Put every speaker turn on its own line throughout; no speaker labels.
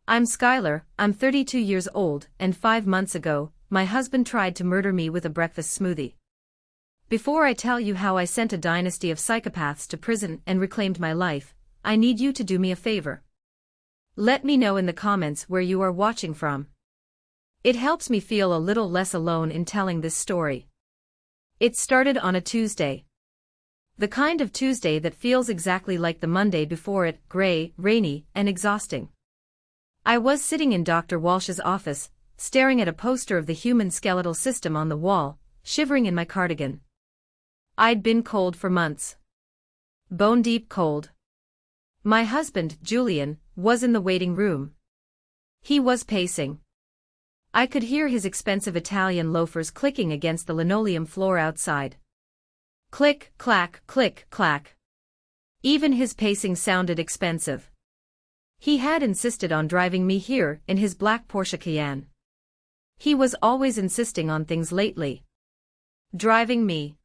I'm Skylar, I'm 32 years old, and 5 months ago, my husband tried to murder me with a breakfast smoothie. Before I tell you how I sent a dynasty of psychopaths to prison and reclaimed my life, I need you to do me a favor. Let me know in the comments where you are watching from. It helps me feel a little less alone in telling this story. It started on a Tuesday. The kind of Tuesday that feels exactly like the Monday before it, gray, rainy, and exhausting. I was sitting in Dr. Walsh's office, staring at a poster of the human skeletal system on the wall, shivering in my cardigan. I'd been cold for months. Bone-deep cold. My husband, Julian, was in the waiting room. He was pacing. I could hear his expensive Italian loafers clicking against the linoleum floor outside. Click, clack, click, clack. Even his pacing sounded expensive. He had insisted on driving me here in his black Porsche Cayenne. He was always insisting on things lately. Driving me.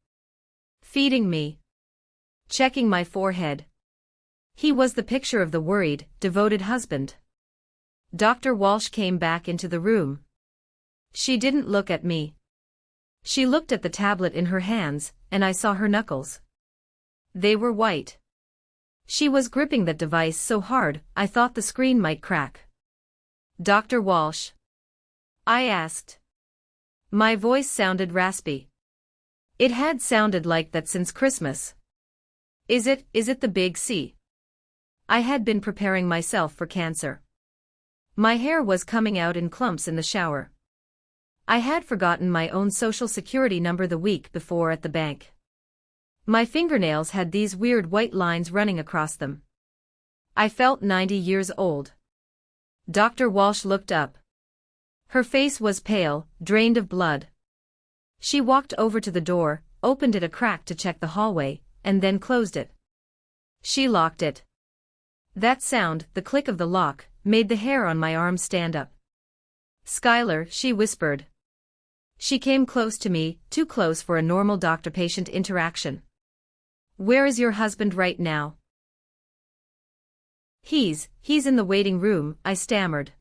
Feeding me. Checking my forehead. He was the picture of the worried, devoted husband. Dr. Walsh came back into the room. She didn't look at me. She looked at the tablet in her hands, and I saw her knuckles. They were white. She was gripping that device so hard, I thought the screen might crack. Dr. Walsh? I asked. My voice sounded raspy. It had sounded like that since Christmas. Is it the big C? I had been preparing myself for cancer. My hair was coming out in clumps in the shower. I had forgotten my own social security number the week before at the bank. My fingernails had these weird white lines running across them. I felt 90 years old. Dr. Walsh looked up. Her face was pale, drained of blood. She walked over to the door, opened it a crack to check the hallway, and then closed it. She locked it. That sound, the click of the lock, made the hair on my arm stand up. Skylar, she whispered. She came close to me, too close for a normal doctor-patient interaction. Where is your husband right now? He's in the waiting room, I stammered.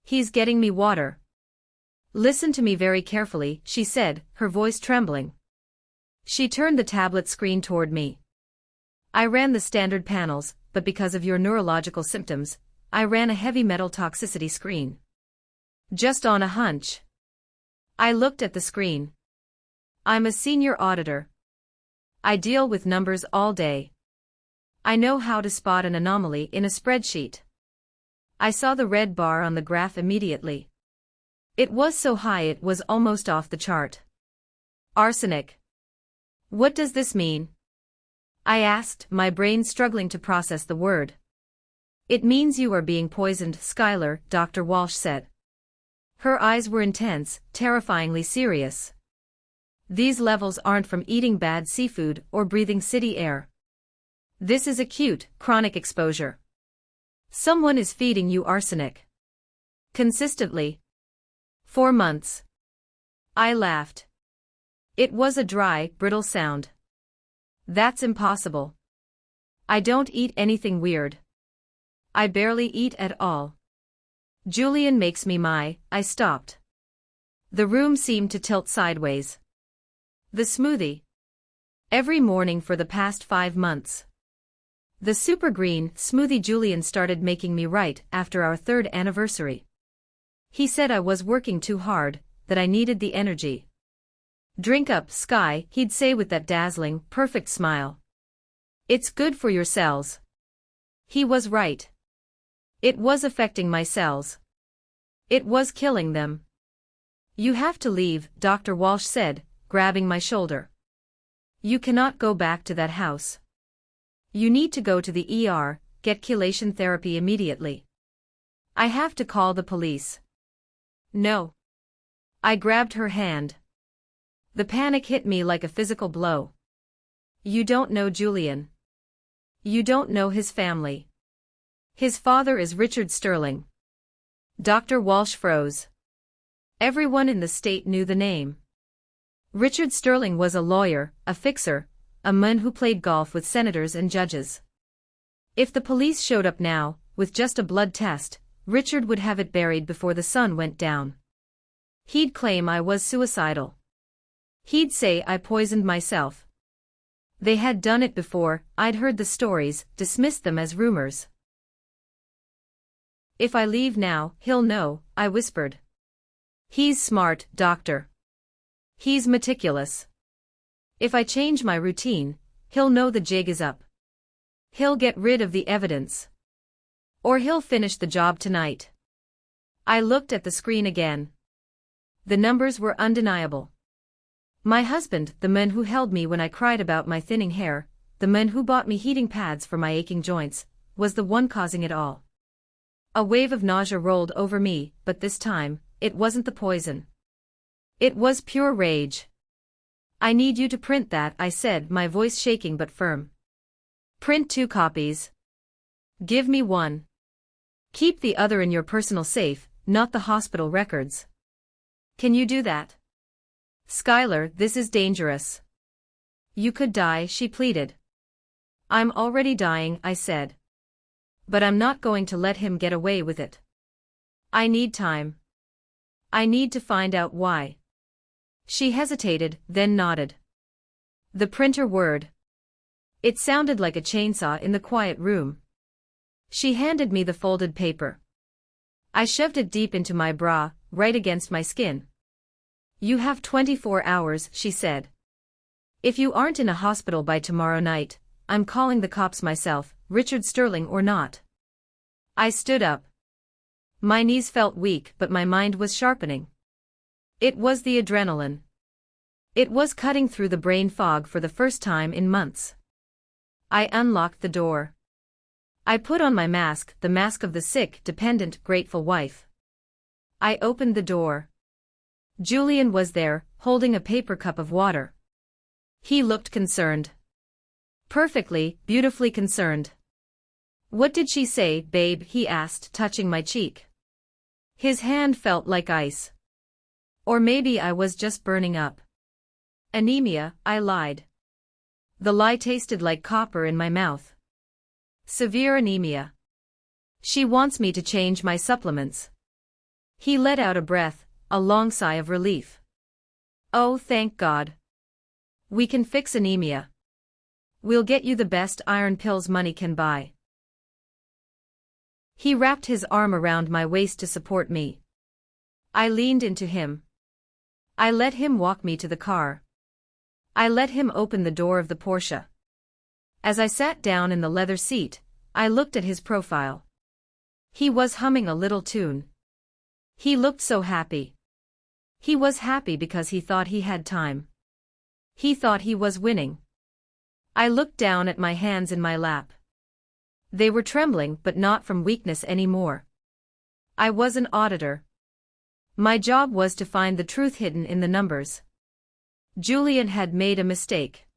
He's getting me water. Listen to me very carefully, she said, her voice trembling. She turned the tablet screen toward me. I ran the standard panels, but because of your neurological symptoms, I ran a heavy metal toxicity screen. Just on a hunch. I looked at the screen. I'm a senior auditor. I deal with numbers all day. I know how to spot an anomaly in a spreadsheet. I saw the red bar on the graph immediately. It was so high it was almost off the chart. Arsenic. What does this mean? I asked, my brain struggling to process the word. It means you are being poisoned, Skylar, Dr. Walsh said. Her eyes were intense, terrifyingly serious. These levels aren't from eating bad seafood or breathing city air. This is acute, chronic exposure. Someone is feeding you arsenic. Consistently. 4 months. I laughed. It was a dry, brittle sound. That's impossible. I don't eat anything weird. I barely eat at all. Julian makes me I stopped. The room seemed to tilt sideways. The smoothie. Every morning for the past 5 months. The super green smoothie Julian started making me right after our 3rd anniversary. He said I was working too hard, that I needed the energy. Drink up, Sky, he'd say with that dazzling, perfect smile. It's good for your cells. He was right. It was affecting my cells. It was killing them. You have to leave, Dr. Walsh said, grabbing my shoulder. You cannot go back to that house. You need to go to the ER, get chelation therapy immediately. I have to call the police. No. I grabbed her hand. The panic hit me like a physical blow. You don't know Julian. You don't know his family. His father is Richard Sterling. Dr. Walsh froze. Everyone in the state knew the name. Richard Sterling was a lawyer, a fixer, a man who played golf with senators and judges. If the police showed up now, with just a blood test, Richard would have it buried before the sun went down. He'd claim I was suicidal. He'd say I poisoned myself. They had done it before, I'd heard the stories, dismissed them as rumors. If I leave now, he'll know, I whispered. He's smart, doctor. He's meticulous. If I change my routine, he'll know the jig is up. He'll get rid of the evidence. Or he'll finish the job tonight. I looked at the screen again. The numbers were undeniable. My husband, the man who held me when I cried about my thinning hair, the man who bought me heating pads for my aching joints, was the one causing it all. A wave of nausea rolled over me, but this time, it wasn't the poison. It was pure rage. I need you to print that, I said, my voice shaking but firm. Print 2 copies. Give me one. Keep the other in your personal safe, not the hospital records. Can you do that? Skylar, this is dangerous. You could die, she pleaded. I'm already dying, I said. But I'm not going to let him get away with it. I need time. I need to find out why. She hesitated, then nodded. The printer whirred. It sounded like a chainsaw in the quiet room. She handed me the folded paper. I shoved it deep into my bra, right against my skin. You have 24 hours, she said. If you aren't in a hospital by tomorrow night, I'm calling the cops myself, Richard Sterling or not. I stood up. My knees felt weak, but my mind was sharpening. It was the adrenaline. It was cutting through the brain fog for the first time in months. I unlocked the door. I put on my mask, the mask of the sick, dependent, grateful wife. I opened the door. Julian was there, holding a paper cup of water. He looked concerned. Perfectly, beautifully concerned. What did she say, babe? He asked, touching my cheek. His hand felt like ice. Or maybe I was just burning up. Anemia, I lied. The lie tasted like copper in my mouth. Severe anemia. She wants me to change my supplements. He let out a breath, a long sigh of relief. Oh, thank God. We can fix anemia. We'll get you the best iron pills money can buy. He wrapped his arm around my waist to support me. I leaned into him. I let him walk me to the car. I let him open the door of the Porsche. As I sat down in the leather seat, I looked at his profile. He was humming a little tune. He looked so happy. He was happy because he thought he had time. He thought he was winning. I looked down at my hands in my lap. They were trembling, but not from weakness anymore. I was an auditor. My job was to find the truth hidden in the numbers. Julian had made a mistake.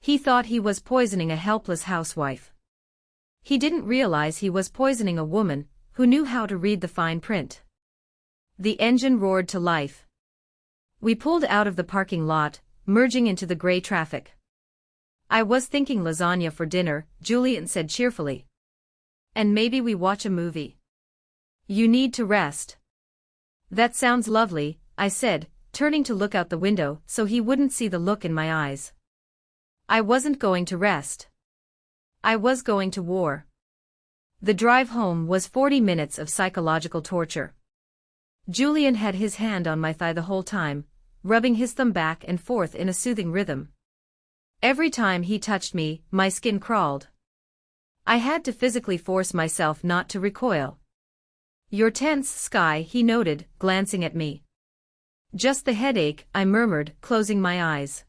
He thought he was poisoning a helpless housewife. He didn't realize he was poisoning a woman who knew how to read the fine print. The engine roared to life. We pulled out of the parking lot, merging into the gray traffic. I was thinking lasagna for dinner, Julian said cheerfully. And maybe we watch a movie. You need to rest. That sounds lovely, I said, turning to look out the window so he wouldn't see the look in my eyes. I wasn't going to rest. I was going to war. The drive home was 40 minutes of psychological torture. Julian had his hand on my thigh the whole time, rubbing his thumb back and forth in a soothing rhythm. Every time he touched me, my skin crawled. I had to physically force myself not to recoil. You're tense, Sky, he noted, glancing at me. Just the headache, I murmured, closing my eyes.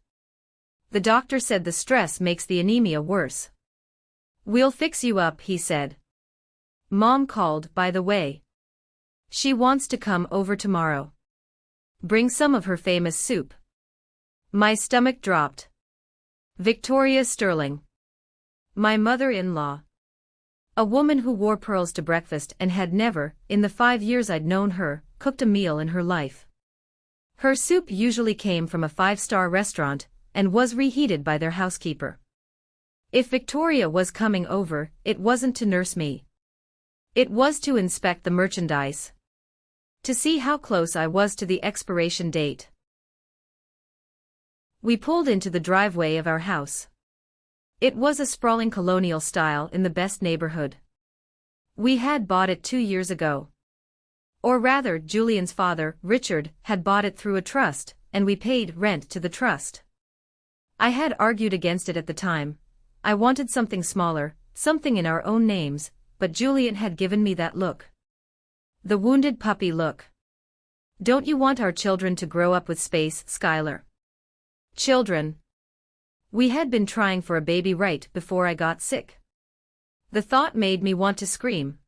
The doctor said the stress makes the anemia worse. We'll fix you up, he said. Mom called, by the way. She wants to come over tomorrow. Bring some of her famous soup. My stomach dropped. Victoria Sterling. My mother-in-law. A woman who wore pearls to breakfast and had never, in the 5 years I'd known her, cooked a meal in her life. Her soup usually came from a 5-star restaurant and was reheated by their housekeeper. If Victoria was coming over, it wasn't to nurse me. It was to inspect the merchandise. To see how close I was to the expiration date. We pulled into the driveway of our house. It was a sprawling colonial style in the best neighborhood. We had bought it 2 years ago. Or rather, Julian's father, Richard, had bought it through a trust, and we paid rent to the trust. I had argued against it at the time. I wanted something smaller, something in our own names, but Julian had given me that look. The wounded puppy look. Don't you want our children to grow up with space, Skylar? Children. We had been trying for a baby right before I got sick. The thought made me want to scream.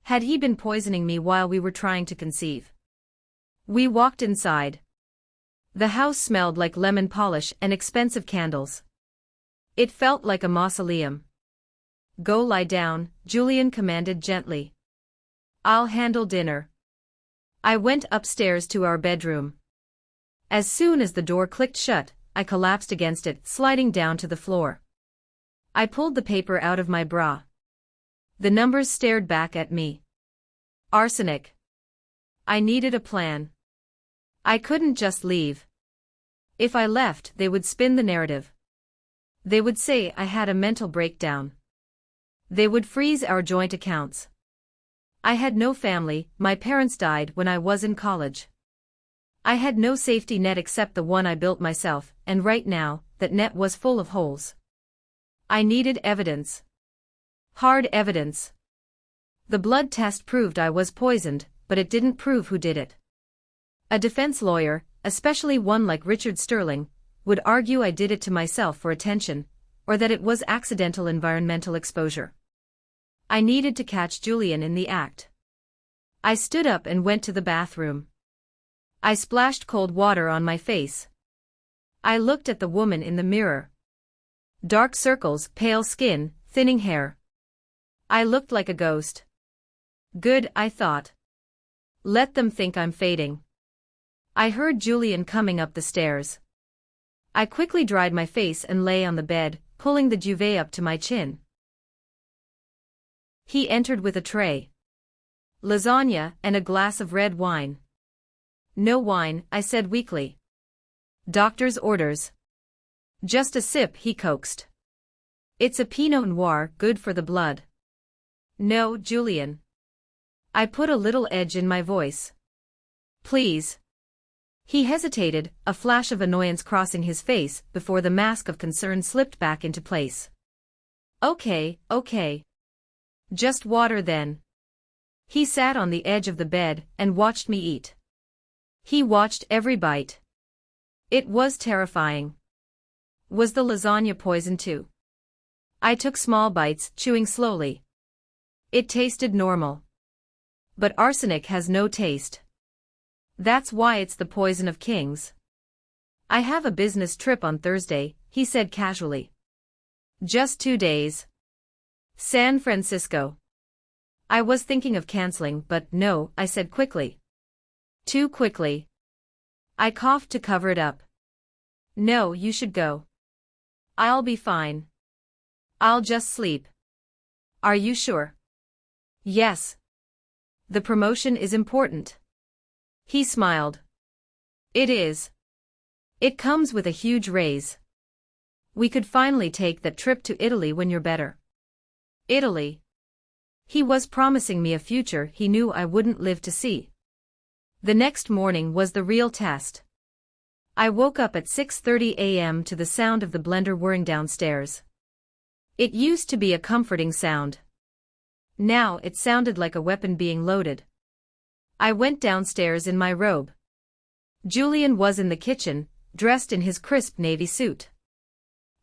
Had he been poisoning me while we were trying to conceive? We walked inside. The house smelled like lemon polish and expensive candles. It felt like a mausoleum. Go lie down, Julian commanded gently. I'll handle dinner. I went upstairs to our bedroom. As soon as the door clicked shut, I collapsed against it, sliding down to the floor. I pulled the paper out of my bra. The numbers stared back at me. Arsenic. I needed a plan. I couldn't just leave. If I left, they would spin the narrative. They would say I had a mental breakdown. They would freeze our joint accounts. I had no family, my parents died when I was in college. I had no safety net except the one I built myself, and right now, that net was full of holes. I needed evidence. Hard evidence. The blood test proved I was poisoned, but it didn't prove who did it. A defense lawyer, especially one like Richard Sterling, would argue I did it to myself for attention, or that it was accidental environmental exposure. I needed to catch Julian in the act. I stood up and went to the bathroom. I splashed cold water on my face. I looked at the woman in the mirror. Dark circles, pale skin, thinning hair. I looked like a ghost. Good, I thought. Let them think I'm fading. I heard Julian coming up the stairs. I quickly dried my face and lay on the bed, pulling the duvet up to my chin. He entered with a tray. Lasagna and a glass of red wine. No wine, I said weakly. Doctor's orders. Just a sip, he coaxed. It's a Pinot Noir, good for the blood. No, Julian. I put a little edge in my voice. Please. He hesitated, a flash of annoyance crossing his face before the mask of concern slipped back into place. Okay. Just water then. He sat on the edge of the bed and watched me eat. He watched every bite. It was terrifying. Was the lasagna poison too? I took small bites, chewing slowly. It tasted normal. But arsenic has no taste. That's why it's the poison of kings. I have a business trip on Thursday, he said casually. Just 2 days. San Francisco. I was thinking of canceling, but no, I said quickly. Too quickly. I coughed to cover it up. No, you should go. I'll be fine. I'll just sleep. Are you sure? Yes. The promotion is important. He smiled. It is. It comes with a huge raise. We could finally take that trip to Italy when you're better. Italy. He was promising me a future he knew I wouldn't live to see. The next morning was the real test. I woke up at 6:30 a.m. to the sound of the blender whirring downstairs. It used to be a comforting sound. Now it sounded like a weapon being loaded. I went downstairs in my robe. Julian was in the kitchen, dressed in his crisp navy suit.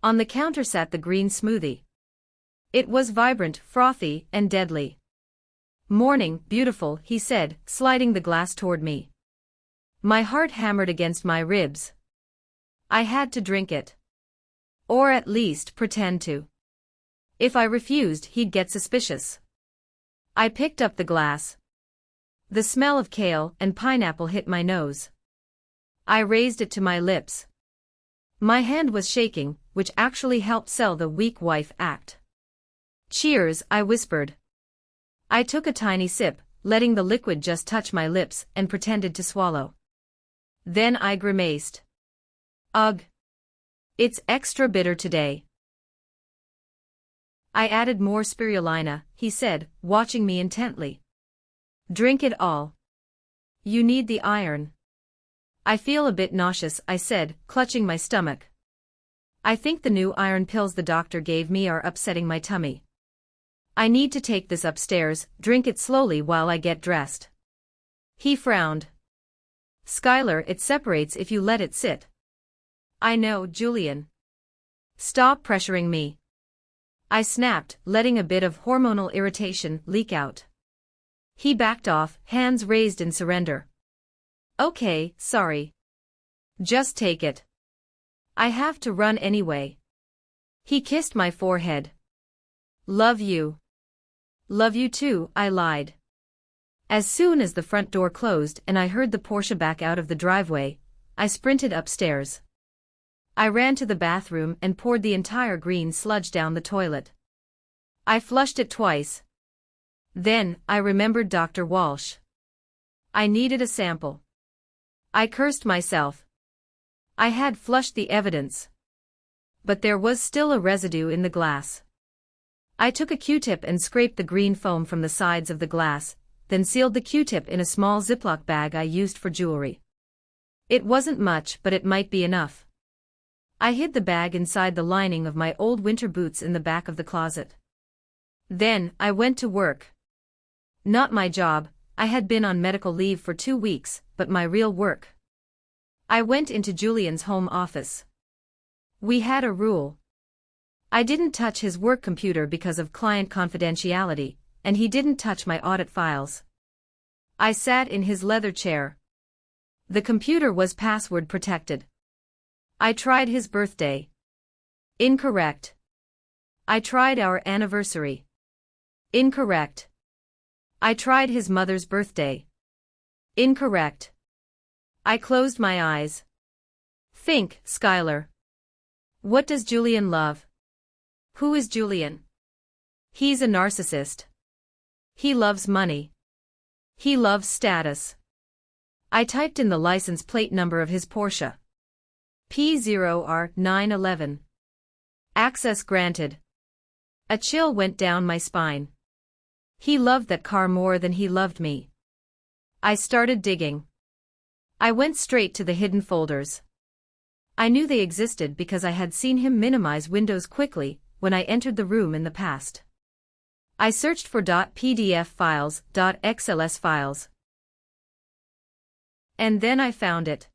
On the counter sat the green smoothie. It was vibrant, frothy, and deadly. Morning, beautiful, he said, sliding the glass toward me. My heart hammered against my ribs. I had to drink it. Or at least pretend to. If I refused, he'd get suspicious. I picked up the glass. The smell of kale and pineapple hit my nose. I raised it to my lips. My hand was shaking, which actually helped sell the weak wife act. Cheers, I whispered. I took a tiny sip, letting the liquid just touch my lips, and pretended to swallow. Then I grimaced. Ugh. It's extra bitter today. I added more spirulina, he said, watching me intently. Drink it all. You need the iron. I feel a bit nauseous, I said, clutching my stomach. I think the new iron pills the doctor gave me are upsetting my tummy. I need to take this upstairs, drink it slowly while I get dressed. He frowned. Skylar, it separates if you let it sit. I know, Julian. Stop pressuring me. I snapped, letting a bit of hormonal irritation leak out. He backed off, hands raised in surrender. Okay, sorry. Just take it. I have to run anyway. He kissed my forehead. Love you. Love you too, I lied. As soon as the front door closed and I heard the Porsche back out of the driveway, I sprinted upstairs. I ran to the bathroom and poured the entire green sludge down the toilet. I flushed it twice. Then, I remembered Dr. Walsh. I needed a sample. I cursed myself. I had flushed the evidence. But there was still a residue in the glass. I took a Q-tip and scraped the green foam from the sides of the glass, then sealed the Q-tip in a small Ziploc bag I used for jewelry. It wasn't much, but it might be enough. I hid the bag inside the lining of my old winter boots in the back of the closet. Then, I went to work. Not my job, I had been on medical leave for 2 weeks, but my real work. I went into Julian's home office. We had a rule. I didn't touch his work computer because of client confidentiality, and he didn't touch my audit files. I sat in his leather chair. The computer was password protected. I tried his birthday. Incorrect. I tried our anniversary. Incorrect. I tried his mother's birthday. Incorrect. I closed my eyes. Think, Skylar. What does Julian love? Who is Julian? He's a narcissist. He loves money. He loves status. I typed in the license plate number of his Porsche. P0R911. Access granted. A chill went down my spine. He loved that car more than he loved me. I started digging. I went straight to the hidden folders. I knew they existed because I had seen him minimize Windows quickly when I entered the room in the past. I searched for .pdf files, .xls files. And then I found it.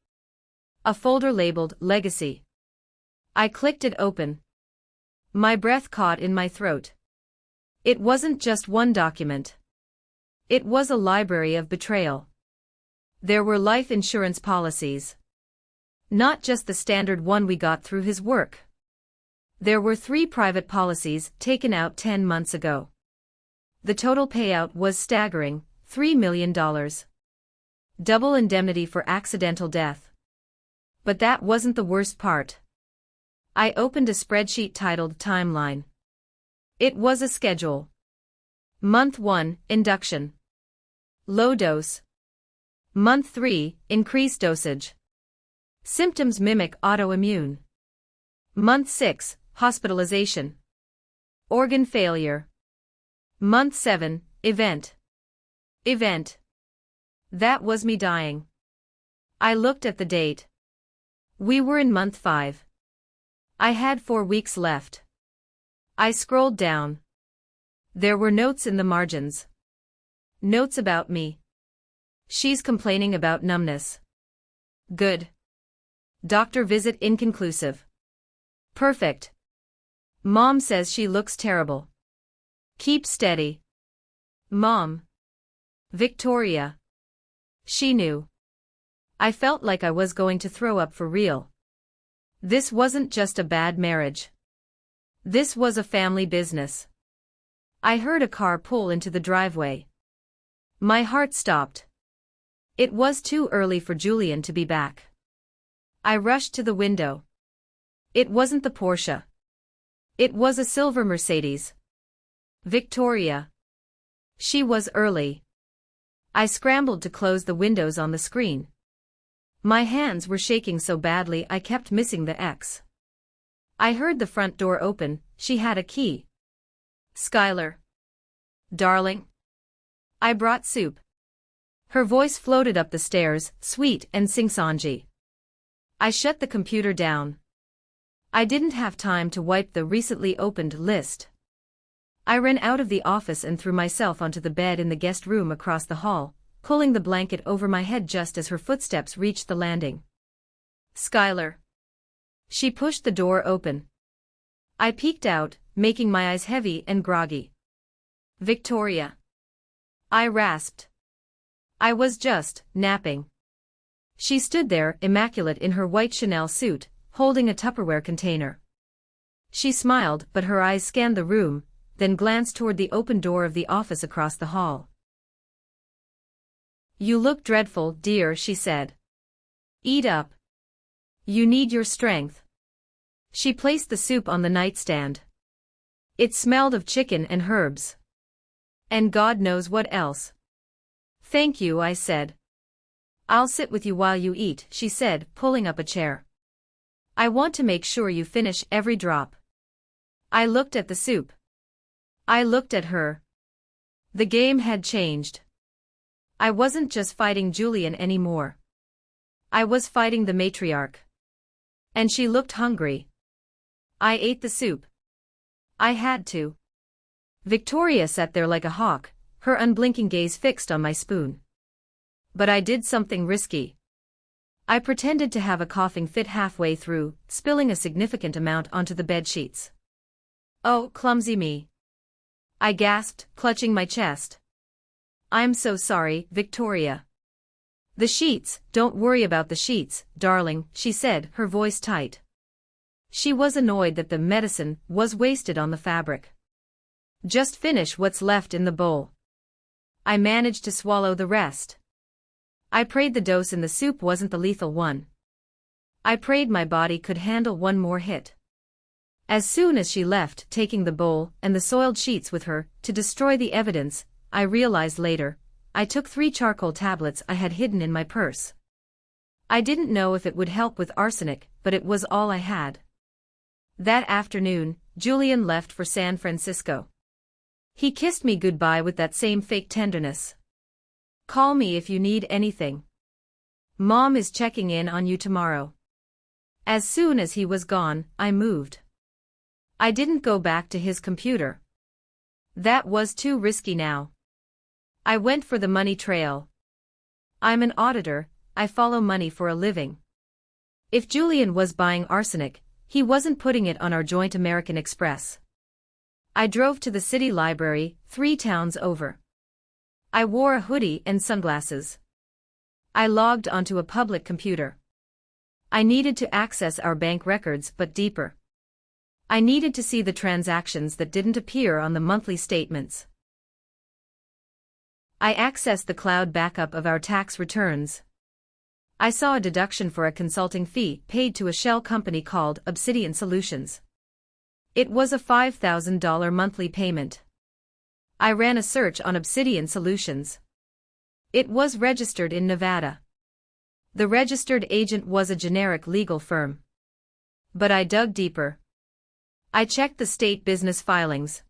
A folder labeled Legacy. I clicked it open. My breath caught in my throat. It wasn't just one document. It was a library of betrayal. There were life insurance policies. Not just the standard one we got through his work. There were 3 private policies taken out 10 months ago. The total payout was staggering, $3 million. Double indemnity for accidental death. But that wasn't the worst part. I opened a spreadsheet titled Timeline. It was a schedule. Month 1, induction. Low dose. Month 3, increased dosage. Symptoms mimic autoimmune. Month 6, hospitalization. Organ failure. Month 7, event. Event. That was me dying. I looked at the date. We were in month 5. I had 4 weeks left. I scrolled down. There were notes in the margins. Notes about me. She's complaining about numbness. Good. Doctor visit inconclusive. Perfect. Mom says she looks terrible. Keep steady. Mom. Victoria. She knew. I felt like I was going to throw up for real. This wasn't just a bad marriage. This was a family business. I heard a car pull into the driveway. My heart stopped. It was too early for Julian to be back. I rushed to the window. It wasn't the Porsche. It was a silver Mercedes. Victoria. She was early. I scrambled to close the windows on the screen. My hands were shaking so badly I kept missing the X. I heard the front door open. She had a key. "Skylar. Darling. I brought soup." Her voice floated up the stairs, sweet and sing-songy. I shut the computer down. I didn't have time to wipe the recently opened list. I ran out of the office and threw myself onto the bed in the guest room across the hall, pulling the blanket over my head just as her footsteps reached the landing. "Skylar." She pushed the door open. I peeked out, making my eyes heavy and groggy. "Victoria." I rasped. I was just napping. She stood there, immaculate in her white Chanel suit, holding a Tupperware container. She smiled, but her eyes scanned the room, then glanced toward the open door of the office across the hall. "You look dreadful, dear," she said. "Eat up. You need your strength." She placed the soup on the nightstand. It smelled of chicken and herbs. And God knows what else. "Thank you," I said. "I'll sit with you while you eat," she said, pulling up a chair. "I want to make sure you finish every drop." I looked at the soup. I looked at her. The game had changed. I wasn't just fighting Julian anymore. I was fighting the matriarch. And she looked hungry. I ate the soup. I had to. Victoria sat there like a hawk, her unblinking gaze fixed on my spoon. But I did something risky. I pretended to have a coughing fit halfway through, spilling a significant amount onto the bedsheets. "Oh, clumsy me," I gasped, clutching my chest. "I'm so sorry, Victoria." "The sheets, don't worry about the sheets, darling," she said, her voice tight. She was annoyed that the medicine was wasted on the fabric. "Just finish what's left in the bowl." I managed to swallow the rest. I prayed the dose in the soup wasn't the lethal one. I prayed my body could handle one more hit. As soon as she left, taking the bowl and the soiled sheets with her to destroy the evidence, I realized later, I took 3 charcoal tablets I had hidden in my purse. I didn't know if it would help with arsenic, but it was all I had. That afternoon, Julian left for San Francisco. He kissed me goodbye with that same fake tenderness. "Call me if you need anything. Mom is checking in on you tomorrow." As soon as he was gone, I moved. I didn't go back to his computer. That was too risky now. I went for the money trail. I'm an auditor, I follow money for a living. If Julian was buying arsenic, he wasn't putting it on our joint American Express. I drove to the city library, 3 towns over. I wore a hoodie and sunglasses. I logged onto a public computer. I needed to access our bank records but deeper. I needed to see the transactions that didn't appear on the monthly statements. I accessed the cloud backup of our tax returns. I saw a deduction for a consulting fee paid to a shell company called Obsidian Solutions. It was a $5,000 monthly payment. I ran a search on Obsidian Solutions. It was registered in Nevada. The registered agent was a generic legal firm. But I dug deeper. I checked the state business filings.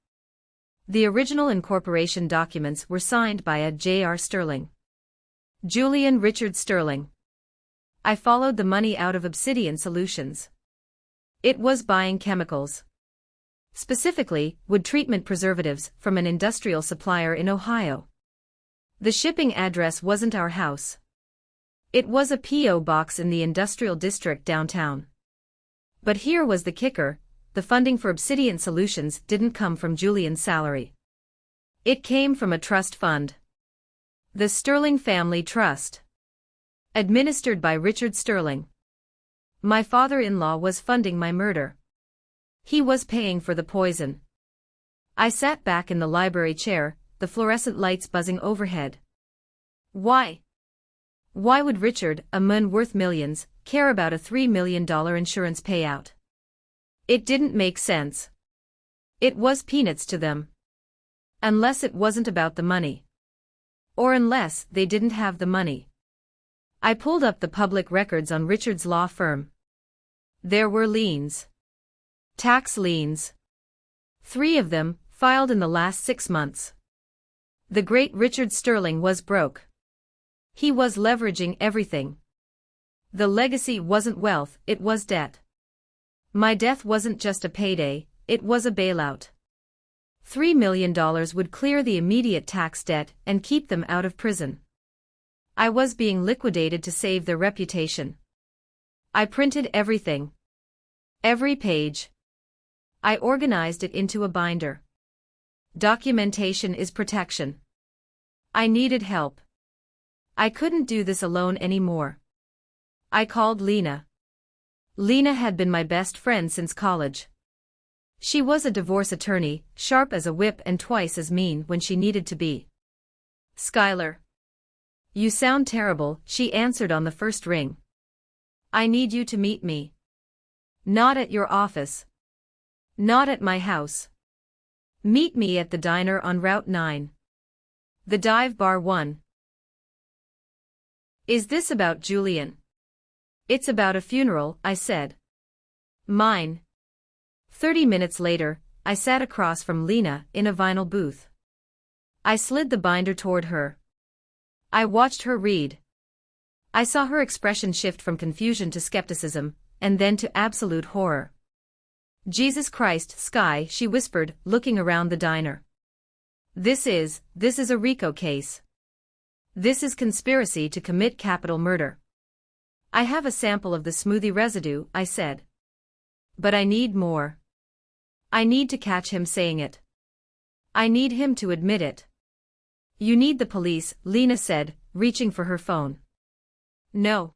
The original incorporation documents were signed by a J.R. Sterling. Julian Richard Sterling. I followed the money out of Obsidian Solutions. It was buying chemicals. Specifically, wood treatment preservatives from an industrial supplier in Ohio. The shipping address wasn't our house. It was a P.O. box in the industrial district downtown. But here was the kicker, the funding for Obsidian Solutions didn't come from Julian's salary. It came from a trust fund. The Sterling Family Trust. Administered by Richard Sterling. My father-in-law was funding my murder. He was paying for the poison. I sat back in the library chair, the fluorescent lights buzzing overhead. Why? Why would Richard, a man worth millions, care about a $3 million insurance payout? It didn't make sense. It was peanuts to them. Unless it wasn't about the money. Or unless they didn't have the money. I pulled up the public records on Richard's law firm. There were liens. Tax liens. 3 of them, filed in the last 6 months. The great Richard Sterling was broke. He was leveraging everything. The legacy wasn't wealth, it was debt. My death wasn't just a payday, it was a bailout. $3 million would clear the immediate tax debt and keep them out of prison. I was being liquidated to save their reputation. I printed everything. Every page. I organized it into a binder. Documentation is protection. I needed help. I couldn't do this alone anymore. I called Lena. Lena had been my best friend since college. She was a divorce attorney, sharp as a whip and twice as mean when she needed to be. Skylar. You sound terrible, she answered on the first ring. I need you to meet me. Not at your office. Not at my house. Meet me at the diner on Route 9. The Dive Bar 1. Is this about Julian? It's about a funeral, I said. Mine. 30 minutes later, I sat across from Lena in a vinyl booth. I slid the binder toward her. I watched her read. I saw her expression shift from confusion to skepticism, and then to absolute horror. Jesus Christ, Sky, she whispered, looking around the diner. This is a RICO case. This is conspiracy to commit capital murder. I have a sample of the smoothie residue, I said. But I need more. I need to catch him saying it. I need him to admit it. You need the police, Lena said, reaching for her phone. No.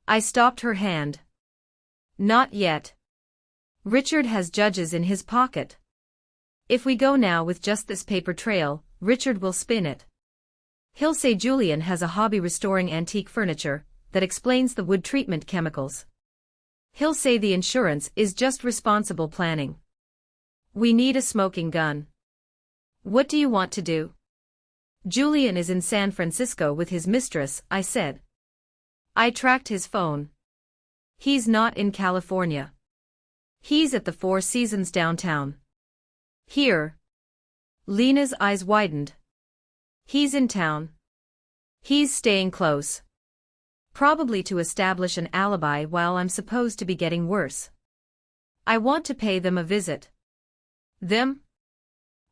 I stopped her hand. Not yet. Richard has judges in his pocket. If we go now with just this paper trail, Richard will spin it. He'll say Julian has a hobby restoring antique furniture that explains the wood treatment chemicals. He'll say the insurance is just responsible planning. We need a smoking gun. What do you want to do? Julian is in San Francisco with his mistress, I said. I tracked his phone. He's not in California. He's at the Four Seasons downtown. Here. Lena's eyes widened. He's in town. He's staying close. Probably to establish an alibi while I'm supposed to be getting worse. I want to pay them a visit. Them?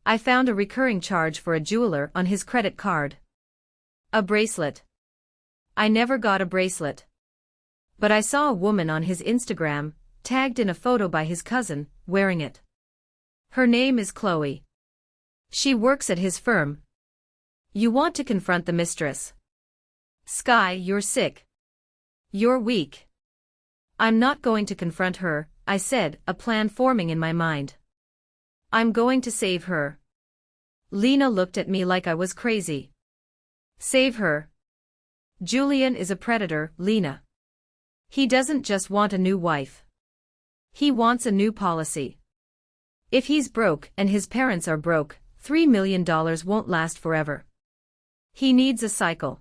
I found a recurring charge for a jeweler on his credit card. A bracelet. I never got a bracelet. But I saw a woman on his Instagram, tagged in a photo by his cousin, wearing it. Her name is Chloe. She works at his firm. You want to confront the mistress. Sky, you're sick. You're weak. I'm not going to confront her, I said, a plan forming in my mind. I'm going to save her. Lena looked at me like I was crazy. Save her. Julian is a predator, Lena. He doesn't just want a new wife. He wants a new policy. If he's broke and his parents are broke, $3 million won't last forever. He needs a cycle.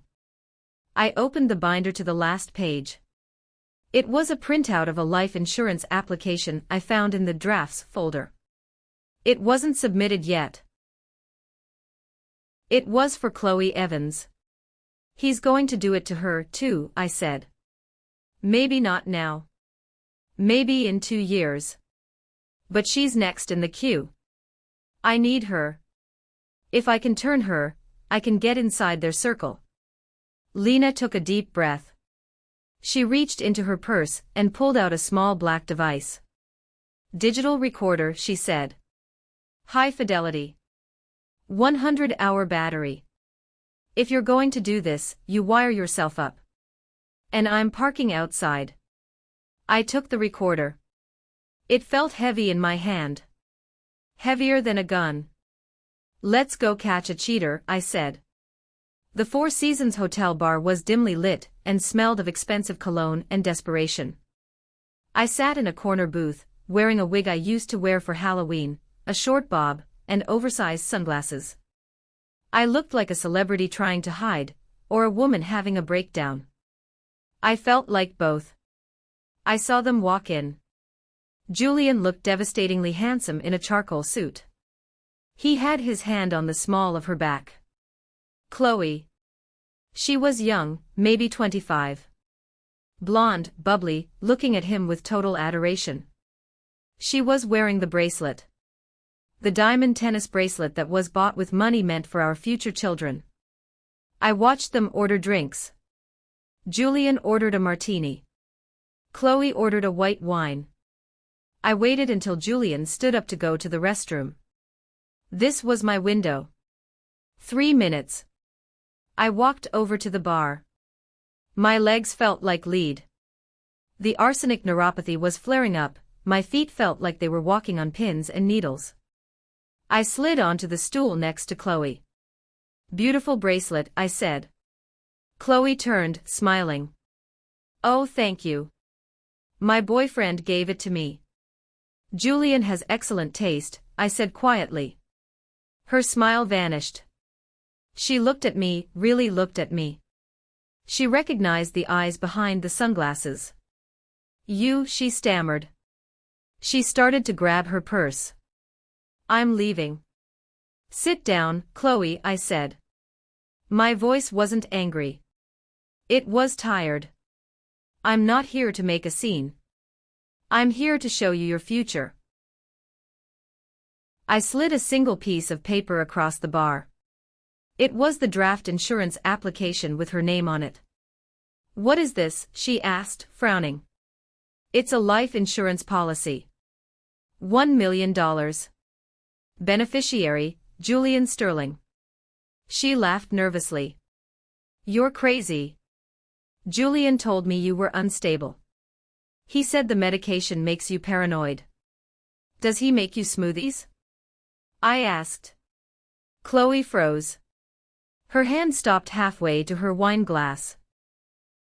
I opened the binder to the last page. It was a printout of a life insurance application I found in the drafts folder. It wasn't submitted yet. It was for Chloe Evans. He's going to do it to her, too, I said. Maybe not now. Maybe in 2 years. But she's next in the queue. I need her. If I can turn her, I can get inside their circle. Lena took a deep breath. She reached into her purse and pulled out a small black device. Digital recorder, she said. High fidelity. 100-hour battery. If you're going to do this, you wire yourself up. And I'm parking outside. I took the recorder. It felt heavy in my hand. Heavier than a gun. Let's go catch a cheater, I said. The Four Seasons hotel bar was dimly lit and smelled of expensive cologne and desperation. I sat in a corner booth, wearing a wig I used to wear for Halloween, a short bob, and oversized sunglasses. I looked like a celebrity trying to hide, or a woman having a breakdown. I felt like both. I saw them walk in. Julian looked devastatingly handsome in a charcoal suit. He had his hand on the small of her back. Chloe. She was young, maybe 25. Blonde, bubbly, looking at him with total adoration. She was wearing the bracelet. The diamond tennis bracelet that was bought with money meant for our future children. I watched them order drinks. Julian ordered a martini. Chloe ordered a white wine. I waited until Julian stood up to go to the restroom. This was my window. 3 minutes. I walked over to the bar. My legs felt like lead. The arsenic neuropathy was flaring up, my feet felt like they were walking on pins and needles. I slid onto the stool next to Chloe. Beautiful bracelet, I said. Chloe turned, smiling. Oh, thank you. My boyfriend gave it to me. Julian has excellent taste, I said quietly. Her smile vanished. She looked at me, really looked at me. She recognized the eyes behind the sunglasses. You, she stammered. She started to grab her purse. I'm leaving. Sit down, Chloe, I said. My voice wasn't angry. It was tired. I'm not here to make a scene. I'm here to show you your future. I slid a single piece of paper across the bar. It was the draft insurance application with her name on it. What is this? She asked, frowning. It's a life insurance policy. $1 million. Beneficiary, Julian Sterling. She laughed nervously. You're crazy. Julian told me you were unstable. He said the medication makes you paranoid. Does he make you smoothies? I asked. Chloe froze. Her hand stopped halfway to her wine glass.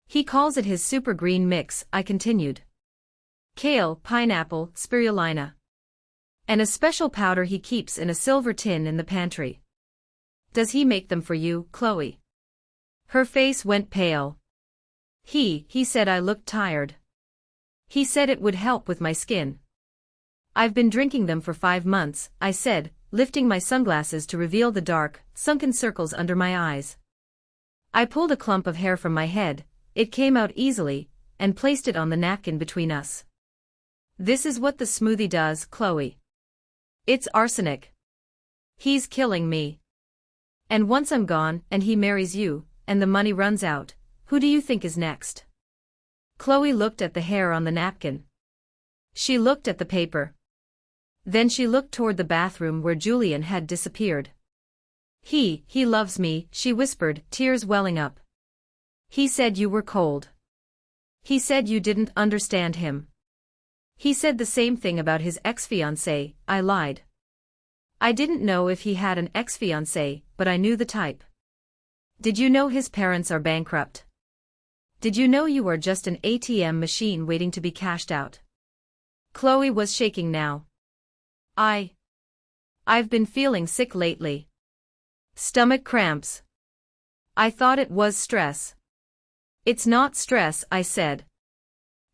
He calls it his super green mix, I continued. Kale, pineapple, spirulina. And a special powder he keeps in a silver tin in the pantry. Does he make them for you, Chloe? Her face went pale. He said I looked tired. He said it would help with my skin. I've been drinking them for 5 months, I said, lifting my sunglasses to reveal the dark, sunken circles under my eyes. I pulled a clump of hair from my head, it came out easily, and placed it on the napkin between us. This is what the smoothie does, Chloe. It's arsenic. He's killing me. And once I'm gone, and he marries you, and the money runs out, who do you think is next? Chloe looked at the hair on the napkin. She looked at the paper. Then she looked toward the bathroom where Julian had disappeared. He loves me, she whispered, tears welling up. He said you were cold. He said you didn't understand him. He said the same thing about his ex-fiancée, I lied. I didn't know if he had an ex-fiancée, but I knew the type. Did you know his parents are bankrupt? Did you know you are just an ATM machine waiting to be cashed out? Chloe was shaking now. I've been feeling sick lately. Stomach cramps. I thought it was stress. It's not stress, I said.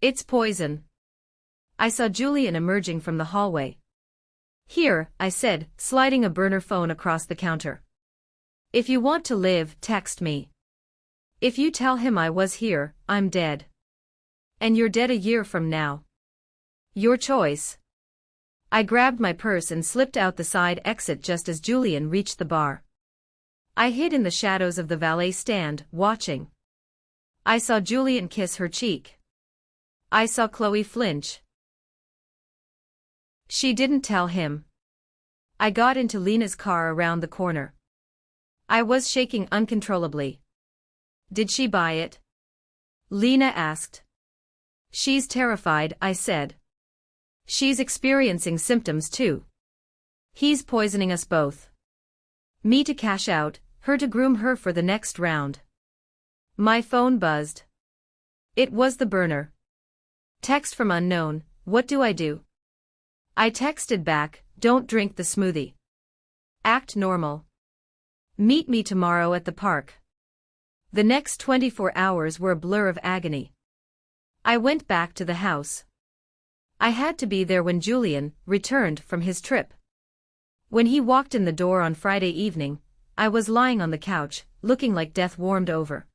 It's poison. I saw Julian emerging from the hallway. Here, I said, sliding a burner phone across the counter. If you want to live, text me. If you tell him I was here, I'm dead. And you're dead a year from now. Your choice. I grabbed my purse and slipped out the side exit just as Julian reached the bar. I hid in the shadows of the valet stand, watching. I saw Julian kiss her cheek. I saw Chloe flinch. She didn't tell him. I got into Lena's car around the corner. I was shaking uncontrollably. Did she buy it? Lena asked. She's terrified, I said. She's experiencing symptoms too. He's poisoning us both. Me to cash out, her to groom her for the next round. My phone buzzed. It was the burner. Text from unknown, what do I do? I texted back, don't drink the smoothie. Act normal. Meet me tomorrow at the park. The next 24 hours were a blur of agony. I went back to the house. I had to be there when Julian returned from his trip. When he walked in the door on Friday evening, I was lying on the couch, looking like death warmed over.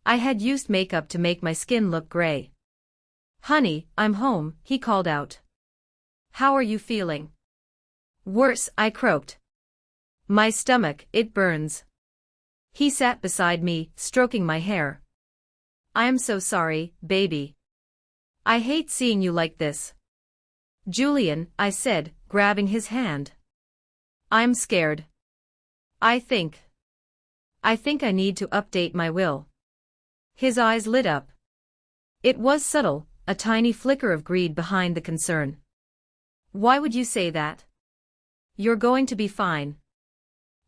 I had used makeup to make my skin look gray. "Honey, I'm home," he called out. "How are you feeling?" "Worse," I croaked. "My stomach, it burns." He sat beside me, stroking my hair. "I'm so sorry, baby. I hate seeing you like this." "Julian," I said, grabbing his hand. "I'm scared. I think I need to update my will." His eyes lit up. It was subtle, a tiny flicker of greed behind the concern. "Why would you say that? You're going to be fine."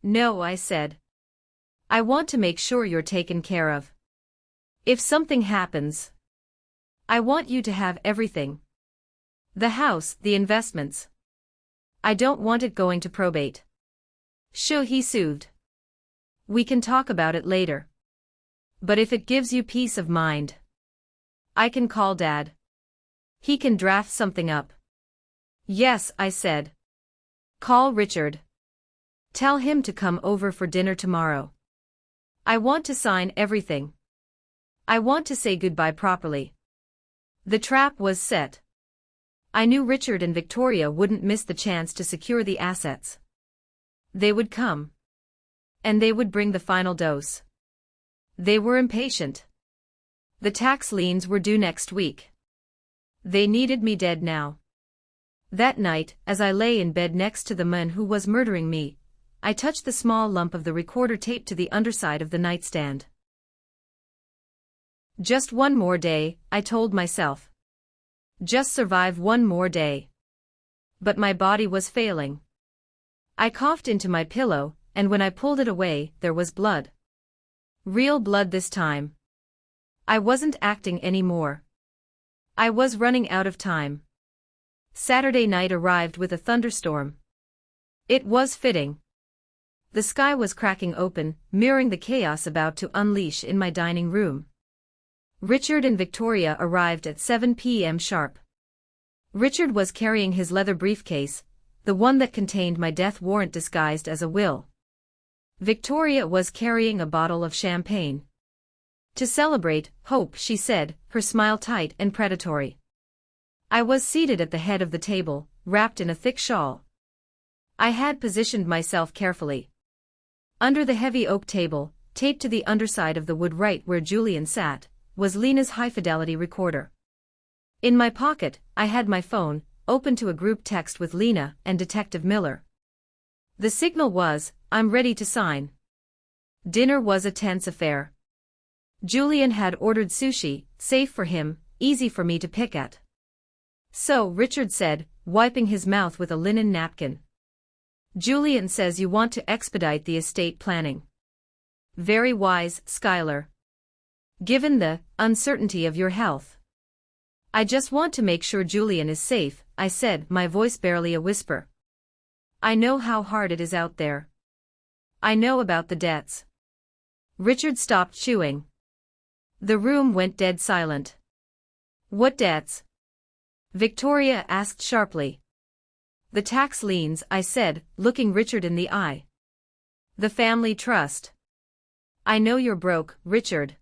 "No," I said. "I want to make sure you're taken care of. If something happens, I want you to have everything. The house, the investments. I don't want it going to probate." "Sure," he soothed. "We can talk about it later. But if it gives you peace of mind, I can call Dad. He can draft something up." "Yes," I said. "Call Richard. Tell him to come over for dinner tomorrow. I want to sign everything. I want to say goodbye properly." The trap was set. I knew Richard and Victoria wouldn't miss the chance to secure the assets. They would come. And they would bring the final dose. They were impatient. The tax liens were due next week. They needed me dead now. That night, as I lay in bed next to the man who was murdering me, I touched the small lump of the recorder tape to the underside of the nightstand. Just one more day, I told myself. Just survive one more day. But my body was failing. I coughed into my pillow, and when I pulled it away, there was blood. Real blood this time. I wasn't acting anymore. I was running out of time. Saturday night arrived with a thunderstorm. It was fitting. The sky was cracking open, mirroring the chaos about to unleash in my dining room. Richard and Victoria arrived at 7 p.m. sharp. Richard was carrying his leather briefcase, the one that contained my death warrant disguised as a will. Victoria was carrying a bottle of champagne. "To celebrate, Hope," she said, her smile tight and predatory. I was seated at the head of the table, wrapped in a thick shawl. I had positioned myself carefully. Under the heavy oak table, taped to the underside of the wood right where Julian sat, was Lena's high-fidelity recorder. In my pocket, I had my phone, open to a group text with Lena and Detective Miller. The signal was, "I'm ready to sign." Dinner was a tense affair. Julian had ordered sushi, safe for him, easy for me to pick at. "So," Richard said, wiping his mouth with a linen napkin. "Julian says you want to expedite the estate planning." "Very wise, Skylar. Given the uncertainty of your health. I just want to make sure Julian is safe," I said, my voice barely a whisper. "I know how hard it is out there. I know about the debts." Richard stopped chewing. The room went dead silent. "What debts?" Victoria asked sharply. "The tax liens," I said, looking Richard in the eye. "The family trust." "I know you're broke, Richard."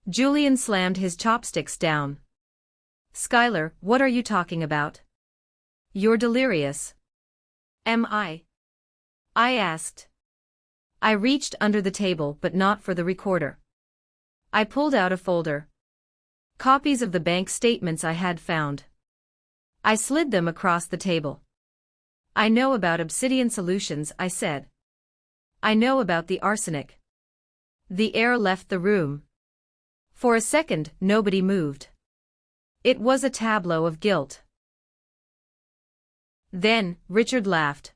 Julian slammed his chopsticks down. "Skylar, what are you talking about? You're delirious." "Am I?" I asked. I reached under the table but not for the recorder. I pulled out a folder. Copies of the bank statements I had found. I slid them across the table. "I know about Obsidian Solutions," I said. "I know about the arsenic." The air left the room. For a second, nobody moved. It was a tableau of guilt. Then, Richard laughed.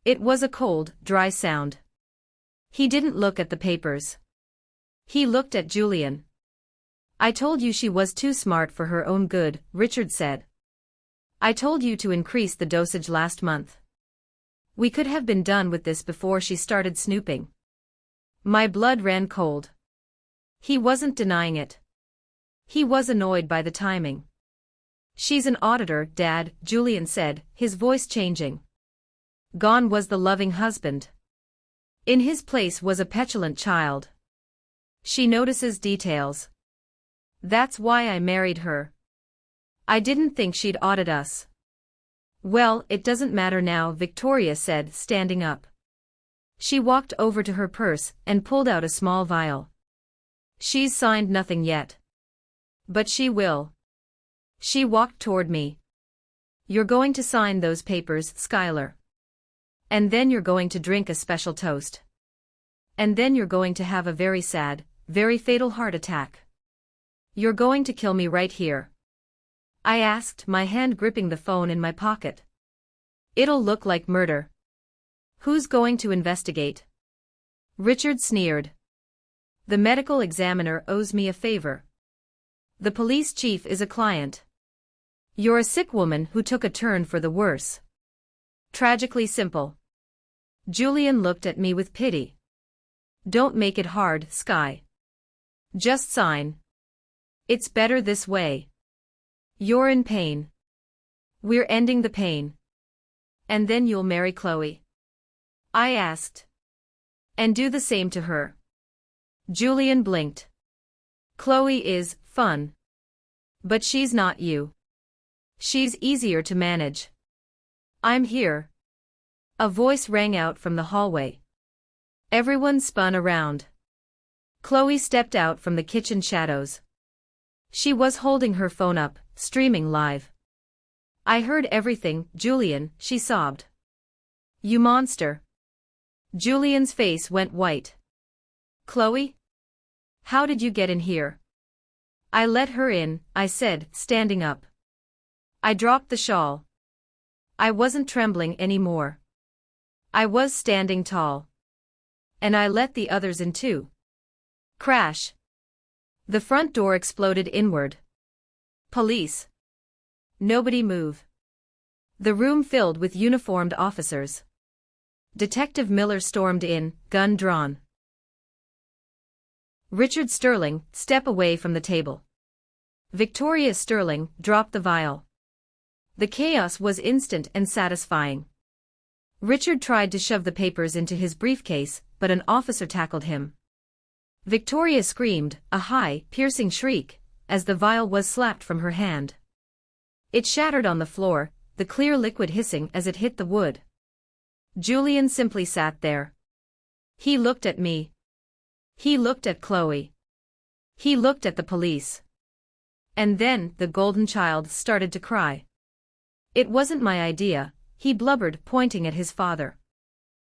It was a cold, dry sound. He didn't look at the papers. He looked at Julian. "I told you she was too smart for her own good," Richard said. "I told you to increase the dosage last month. We could have been done with this before she started snooping. My blood ran cold. He wasn't denying it. He was annoyed by the timing. She's an auditor, Dad, Julian said, his voice changing. Gone was the loving husband. In his place was a petulant child. She notices details. That's why I married her. I didn't think she'd audit us. Well, it doesn't matter now, Victoria said, standing up. She walked over to her purse and pulled out a small vial. She's signed nothing yet. But she will. She walked toward me. You're going to sign those papers, Skylar. And then you're going to drink a special toast. And then you're going to have a very sad, very fatal heart attack. You're going to kill me right here. I asked, my hand gripping the phone in my pocket. It'll look like murder. Who's going to investigate? Richard sneered. The medical examiner owes me a favor. The police chief is a client. You're a sick woman who took a turn for the worse. Tragically simple. Julian looked at me with pity. Don't make it hard, Sky. Just sign. It's better this way. You're in pain. We're ending the pain. And then you'll marry Chloe? I asked. And do the same to her. Julian blinked. Chloe is fun. But she's not you. She's easier to manage. I'm here. A voice rang out from the hallway. Everyone spun around. Chloe stepped out from the kitchen shadows. She was holding her phone up, streaming live. I heard everything, Julian, she sobbed. You monster. Julian's face went white. Chloe? How did you get in here? I let her in, I said, standing up. I dropped the shawl. I wasn't trembling anymore. I was standing tall. And I let the others in too. Crash. The front door exploded inward. Police. Nobody move. The room filled with uniformed officers. Detective Miller stormed in, gun drawn. Richard Sterling, step away from the table. Victoria Sterling, drop the vial. The chaos was instant and satisfying. Richard tried to shove the papers into his briefcase, but an officer tackled him. Victoria screamed, a high, piercing shriek, as the vial was slapped from her hand. It shattered on the floor, the clear liquid hissing as it hit the wood. Julian simply sat there. He looked at me. He looked at Chloe. He looked at the police. And then, the golden child started to cry. It wasn't my idea, he blubbered, pointing at his father.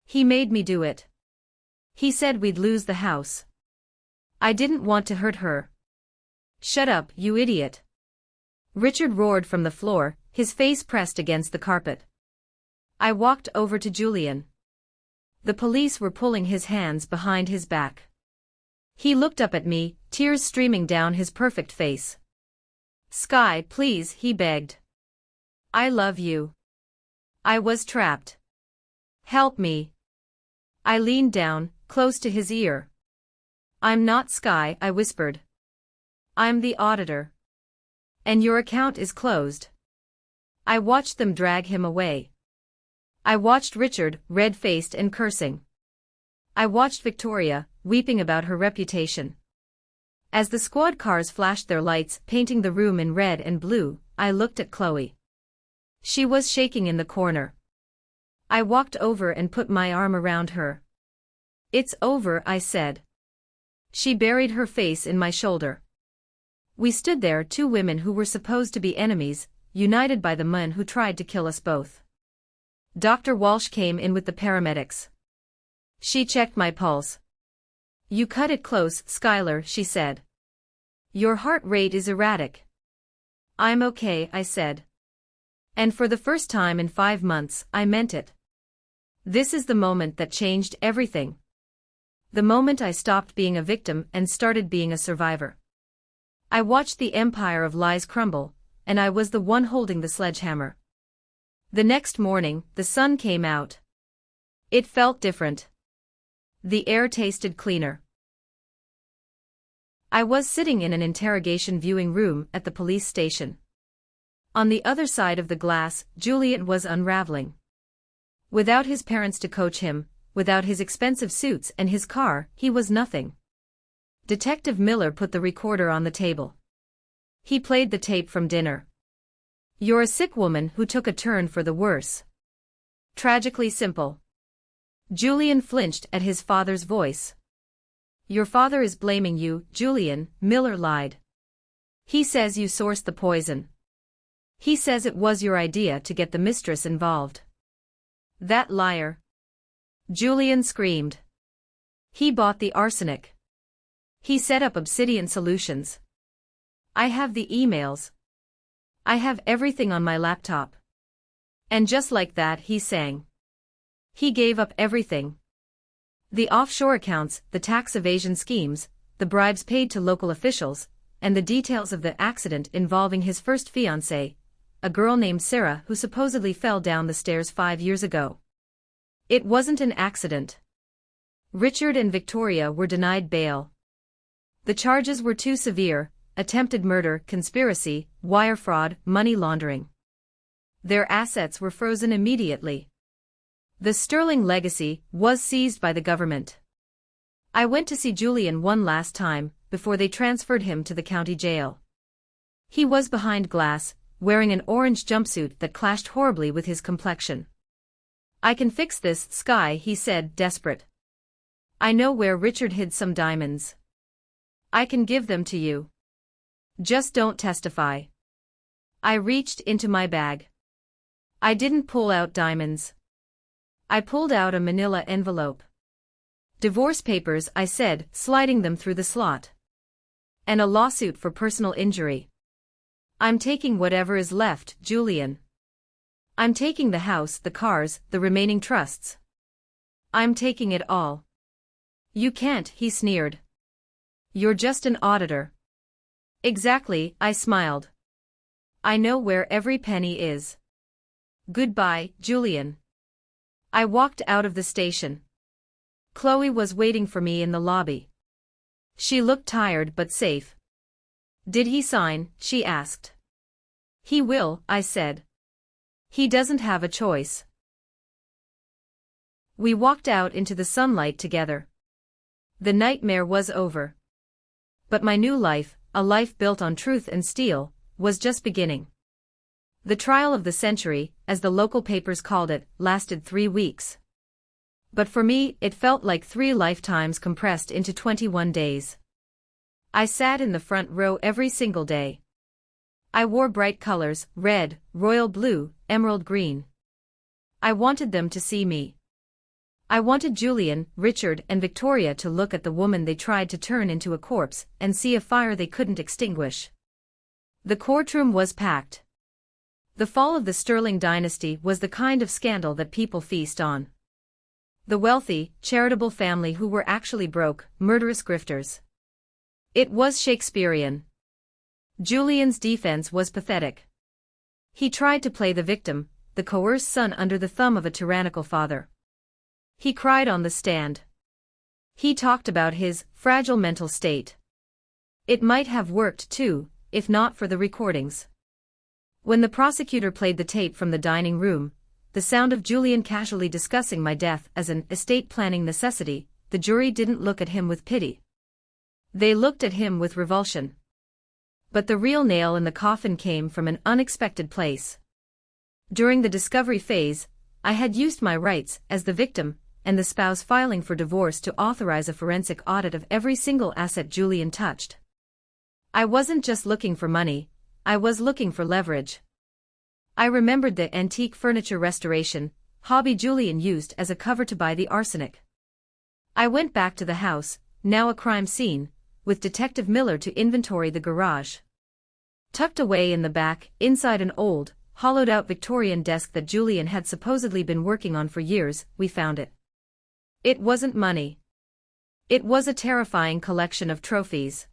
He made me do it. He said we'd lose the house. I didn't want to hurt her. Shut up, you idiot. Richard roared from the floor, his face pressed against the carpet. I walked over to Julian. The police were pulling his hands behind his back. He looked up at me, tears streaming down his perfect face. Sky, please, he begged. I love you. I was trapped. Help me. I leaned down, close to his ear. I'm not Sky, I whispered. I'm the auditor. And your account is closed. I watched them drag him away. I watched Richard, red-faced and cursing. I watched Victoria, weeping about her reputation. As the squad cars flashed their lights, painting the room in red and blue, I looked at Chloe. She was shaking in the corner. I walked over and put my arm around her. It's over, I said. She buried her face in my shoulder. We stood there, two women who were supposed to be enemies, united by the man who tried to kill us both. Dr. Walsh came in with the paramedics. She checked my pulse. You cut it close, Skylar, she said. Your heart rate is erratic. I'm okay, I said. And for the first time in 5 months, I meant it. This is the moment that changed everything. The moment I stopped being a victim and started being a survivor. I watched the empire of lies crumble, and I was the one holding the sledgehammer. The next morning, the sun came out. It felt different. The air tasted cleaner. I was sitting in an interrogation viewing room at the police station. On the other side of the glass, Julian was unraveling. Without his parents to coach him, without his expensive suits and his car, he was nothing. Detective Miller put the recorder on the table. He played the tape from dinner. "You're a sick woman who took a turn for the worse." Tragically simple. Julian flinched at his father's voice. "Your father is blaming you, Julian," Miller lied. "He says you sourced the poison. He says it was your idea to get the mistress involved." "That liar!" Julian screamed. "He bought the arsenic. He set up Obsidian Solutions. I have the emails. I have everything on my laptop." And just like that he sang. He gave up everything. The offshore accounts, the tax evasion schemes, the bribes paid to local officials, and the details of the accident involving his first fiancée, a girl named Sarah who supposedly fell down the stairs 5 years ago. It wasn't an accident. Richard and Victoria were denied bail. The charges were too severe: attempted murder, conspiracy, wire fraud, money laundering. Their assets were frozen immediately. The sterling legacy was seized by the government. I went to see Julian one last time, before they transferred him to the county jail. He was behind glass, wearing an orange jumpsuit that clashed horribly with his complexion. "I can fix this, Sky," he said, desperate. "I know where Richard hid some diamonds. I can give them to you. Just don't testify." I reached into my bag. I didn't pull out diamonds. I pulled out a manila envelope. "Divorce papers," I said, sliding them through the slot. "And a lawsuit for personal injury. I'm taking whatever is left, Julian. I'm taking the house, the cars, the remaining trusts. I'm taking it all." "You can't," he sneered. "You're just an auditor." "Exactly," I smiled. "I know where every penny is. Goodbye, Julian." I walked out of the station. Chloe was waiting for me in the lobby. She looked tired but safe. "Did he sign?" she asked. "He will," I said. "He doesn't have a choice." We walked out into the sunlight together. The nightmare was over. But my new life, a life built on truth and steel, was just beginning. The trial of the century, as the local papers called it, lasted 3 weeks. But for me, it felt like 3 lifetimes compressed into 21 days. I sat in the front row every single day. I wore bright colors: red, royal blue, emerald green. I wanted them to see me. I wanted Julian, Richard, and Victoria to look at the woman they tried to turn into a corpse and see a fire they couldn't extinguish. The courtroom was packed. The fall of the Sterling dynasty was the kind of scandal that people feast on. The wealthy, charitable family who were actually broke, murderous grifters. It was Shakespearean. Julian's defense was pathetic. He tried to play the victim, the coerced son under the thumb of a tyrannical father. He cried on the stand. He talked about his fragile mental state. It might have worked too, if not for the recordings. When the prosecutor played the tape from the dining room, the sound of Julian casually discussing my death as an estate planning necessity, the jury didn't look at him with pity. They looked at him with revulsion. But the real nail in the coffin came from an unexpected place. During the discovery phase, I had used my rights as the victim and the spouse filing for divorce to authorize a forensic audit of every single asset Julian touched. I wasn't just looking for money, I was looking for leverage. I remembered the antique furniture restoration hobby Julian used as a cover to buy the arsenic. I went back to the house, now a crime scene, with Detective Miller to inventory the garage. Tucked away in the back, inside an old, hollowed-out Victorian desk that Julian had supposedly been working on for years, we found it. It wasn't money. It was a terrifying collection of trophies.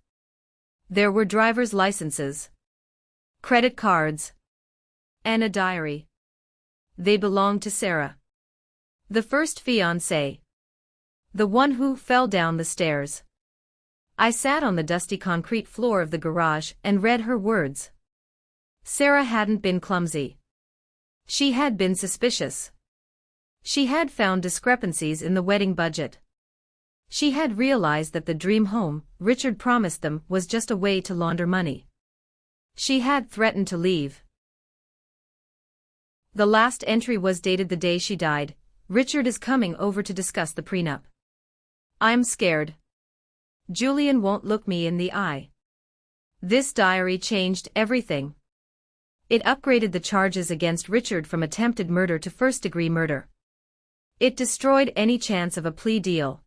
There were driver's licenses, credit cards, and a diary. They belonged to Sarah. The first fiancé. The one who fell down the stairs. I sat on the dusty concrete floor of the garage and read her words. Sarah hadn't been clumsy. She had been suspicious. She had found discrepancies in the wedding budget. She had realized that the dream home Richard promised them was just a way to launder money. She had threatened to leave. The last entry was dated the day she died. Richard is coming over to discuss the prenup. I'm scared. Julian won't look me in the eye. This diary changed everything. It upgraded the charges against Richard from attempted murder to first-degree murder. It destroyed any chance of a plea deal.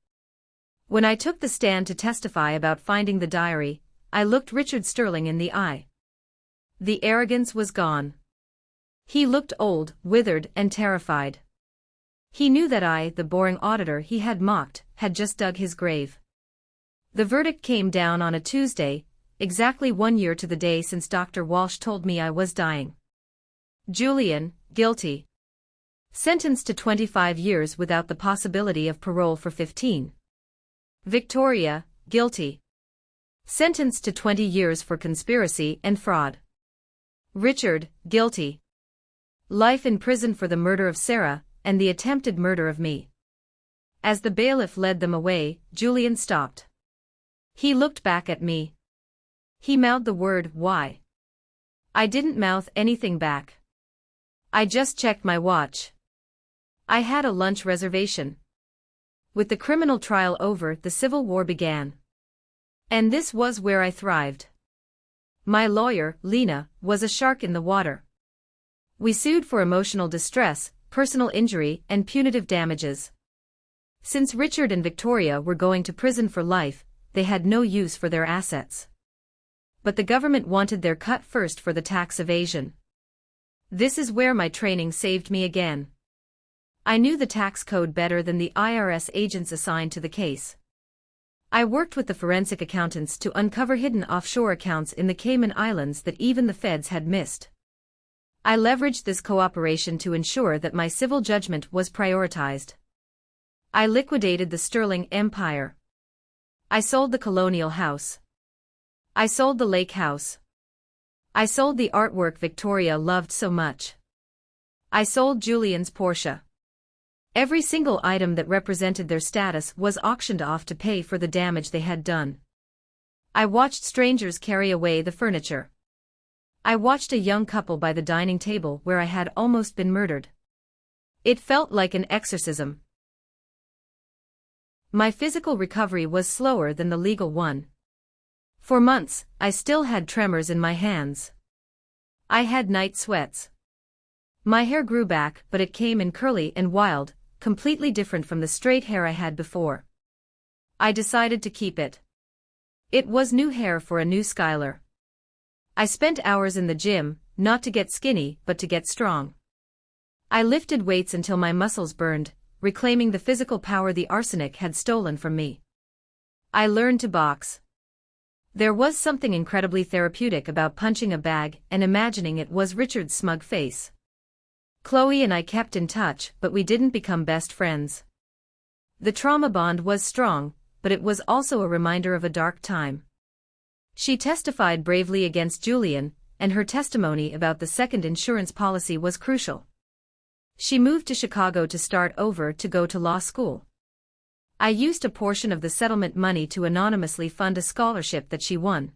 When I took the stand to testify about finding the diary, I looked Richard Sterling in the eye. The arrogance was gone. He looked old, withered, and terrified. He knew that I, the boring auditor he had mocked, had just dug his grave. The verdict came down on a Tuesday, exactly 1 year to the day since Dr. Walsh told me I was dying. Julian, guilty. Sentenced to 25 years without the possibility of parole for 15. Victoria, guilty. Sentenced to 20 years for conspiracy and fraud. Richard, guilty. Life in prison for the murder of Sarah, and the attempted murder of me. As the bailiff led them away, Julian stopped. He looked back at me. He mouthed the word, "Why?" I didn't mouth anything back. I just checked my watch. I had a lunch reservation. With the criminal trial over, the Civil War began. And this was where I thrived. My lawyer, Lena, was a shark in the water. We sued for emotional distress, personal injury, and punitive damages. Since Richard and Victoria were going to prison for life, they had no use for their assets. But the government wanted their cut first for the tax evasion. This is where my training saved me again. I knew the tax code better than the IRS agents assigned to the case. I worked with the forensic accountants to uncover hidden offshore accounts in the Cayman Islands that even the feds had missed. I leveraged this cooperation to ensure that my civil judgment was prioritized. I liquidated the Sterling Empire. I sold the Colonial House. I sold the Lake House. I sold the artwork Victoria loved so much. I sold Julian's Porsche. Every single item that represented their status was auctioned off to pay for the damage they had done. I watched strangers carry away the furniture. I watched a young couple by the dining table where I had almost been murdered. It felt like an exorcism. My physical recovery was slower than the legal one. For months, I still had tremors in my hands. I had night sweats. My hair grew back, but it came in curly and wild, completely different from the straight hair I had before. I decided to keep it. It was new hair for a new Skylar. I spent hours in the gym, not to get skinny, but to get strong. I lifted weights until my muscles burned, reclaiming the physical power the arsenic had stolen from me. I learned to box. There was something incredibly therapeutic about punching a bag and imagining it was Richard's smug face. Chloe and I kept in touch, but we didn't become best friends. The trauma bond was strong, but it was also a reminder of a dark time. She testified bravely against Julian, and her testimony about the second insurance policy was crucial. She moved to Chicago to start over to go to law school. I used a portion of the settlement money to anonymously fund a scholarship that she won.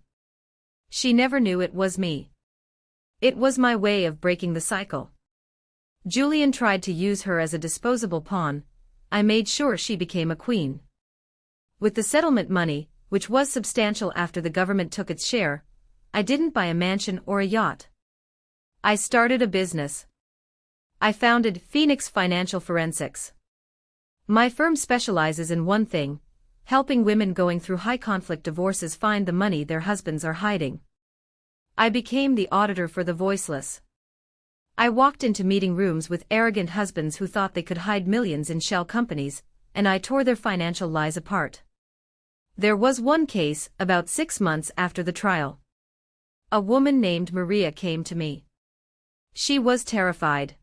She never knew it was me. It was my way of breaking the cycle. Julian tried to use her as a disposable pawn. I made sure she became a queen. With the settlement money, which was substantial after the government took its share, I didn't buy a mansion or a yacht. I started a business. I founded Phoenix Financial Forensics. My firm specializes in one thing: helping women going through high-conflict divorces find the money their husbands are hiding. I became the auditor for the voiceless. I walked into meeting rooms with arrogant husbands who thought they could hide millions in shell companies, and I tore their financial lies apart. There was one case, about 6 months after the trial. A woman named Maria came to me. She was terrified.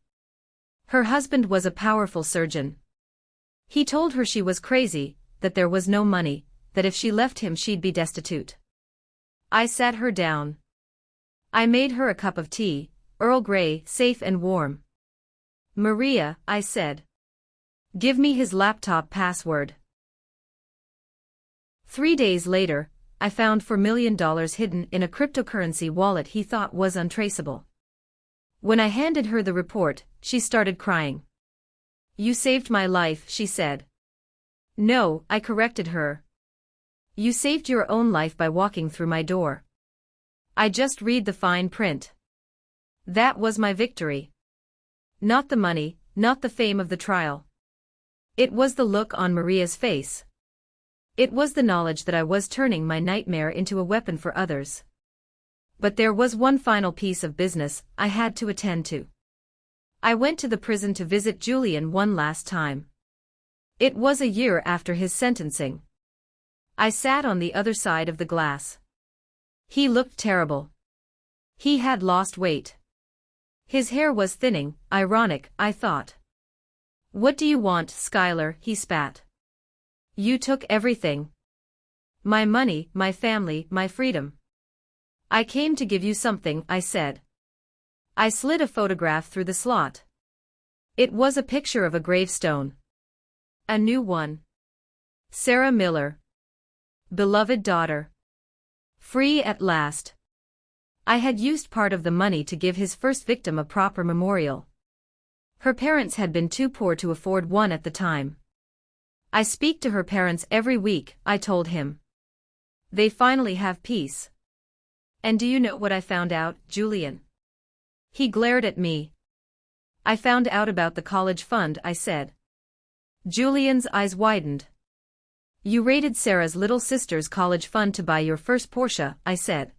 Her husband was a powerful surgeon. He told her she was crazy, that there was no money, that if she left him she'd be destitute. I sat her down. I made her a cup of tea, Earl Grey, safe and warm. Maria, I said. Give me his laptop password. 3 days later, I found $4 million hidden in a cryptocurrency wallet he thought was untraceable. When I handed her the report, she started crying. You saved my life, she said. No, I corrected her. You saved your own life by walking through my door. I just read the fine print. That was my victory. Not the money, not the fame of the trial. It was the look on Maria's face. It was the knowledge that I was turning my nightmare into a weapon for others. But there was one final piece of business I had to attend to. I went to the prison to visit Julian one last time. It was a year after his sentencing. I sat on the other side of the glass. He looked terrible. He had lost weight. His hair was thinning, ironic, I thought. What do you want, Skylar? He spat. You took everything. My money, my family, my freedom. I came to give you something, I said. I slid a photograph through the slot. It was a picture of a gravestone. A new one. Sarah Miller. Beloved daughter. Free at last. I had used part of the money to give his first victim a proper memorial. Her parents had been too poor to afford one at the time. I speak to her parents every week, I told him. They finally have peace. And do you know what I found out, Julian? He glared at me. I found out about the college fund, I said. Julian's eyes widened. You raided Sarah's little sister's college fund to buy your first Porsche, I said.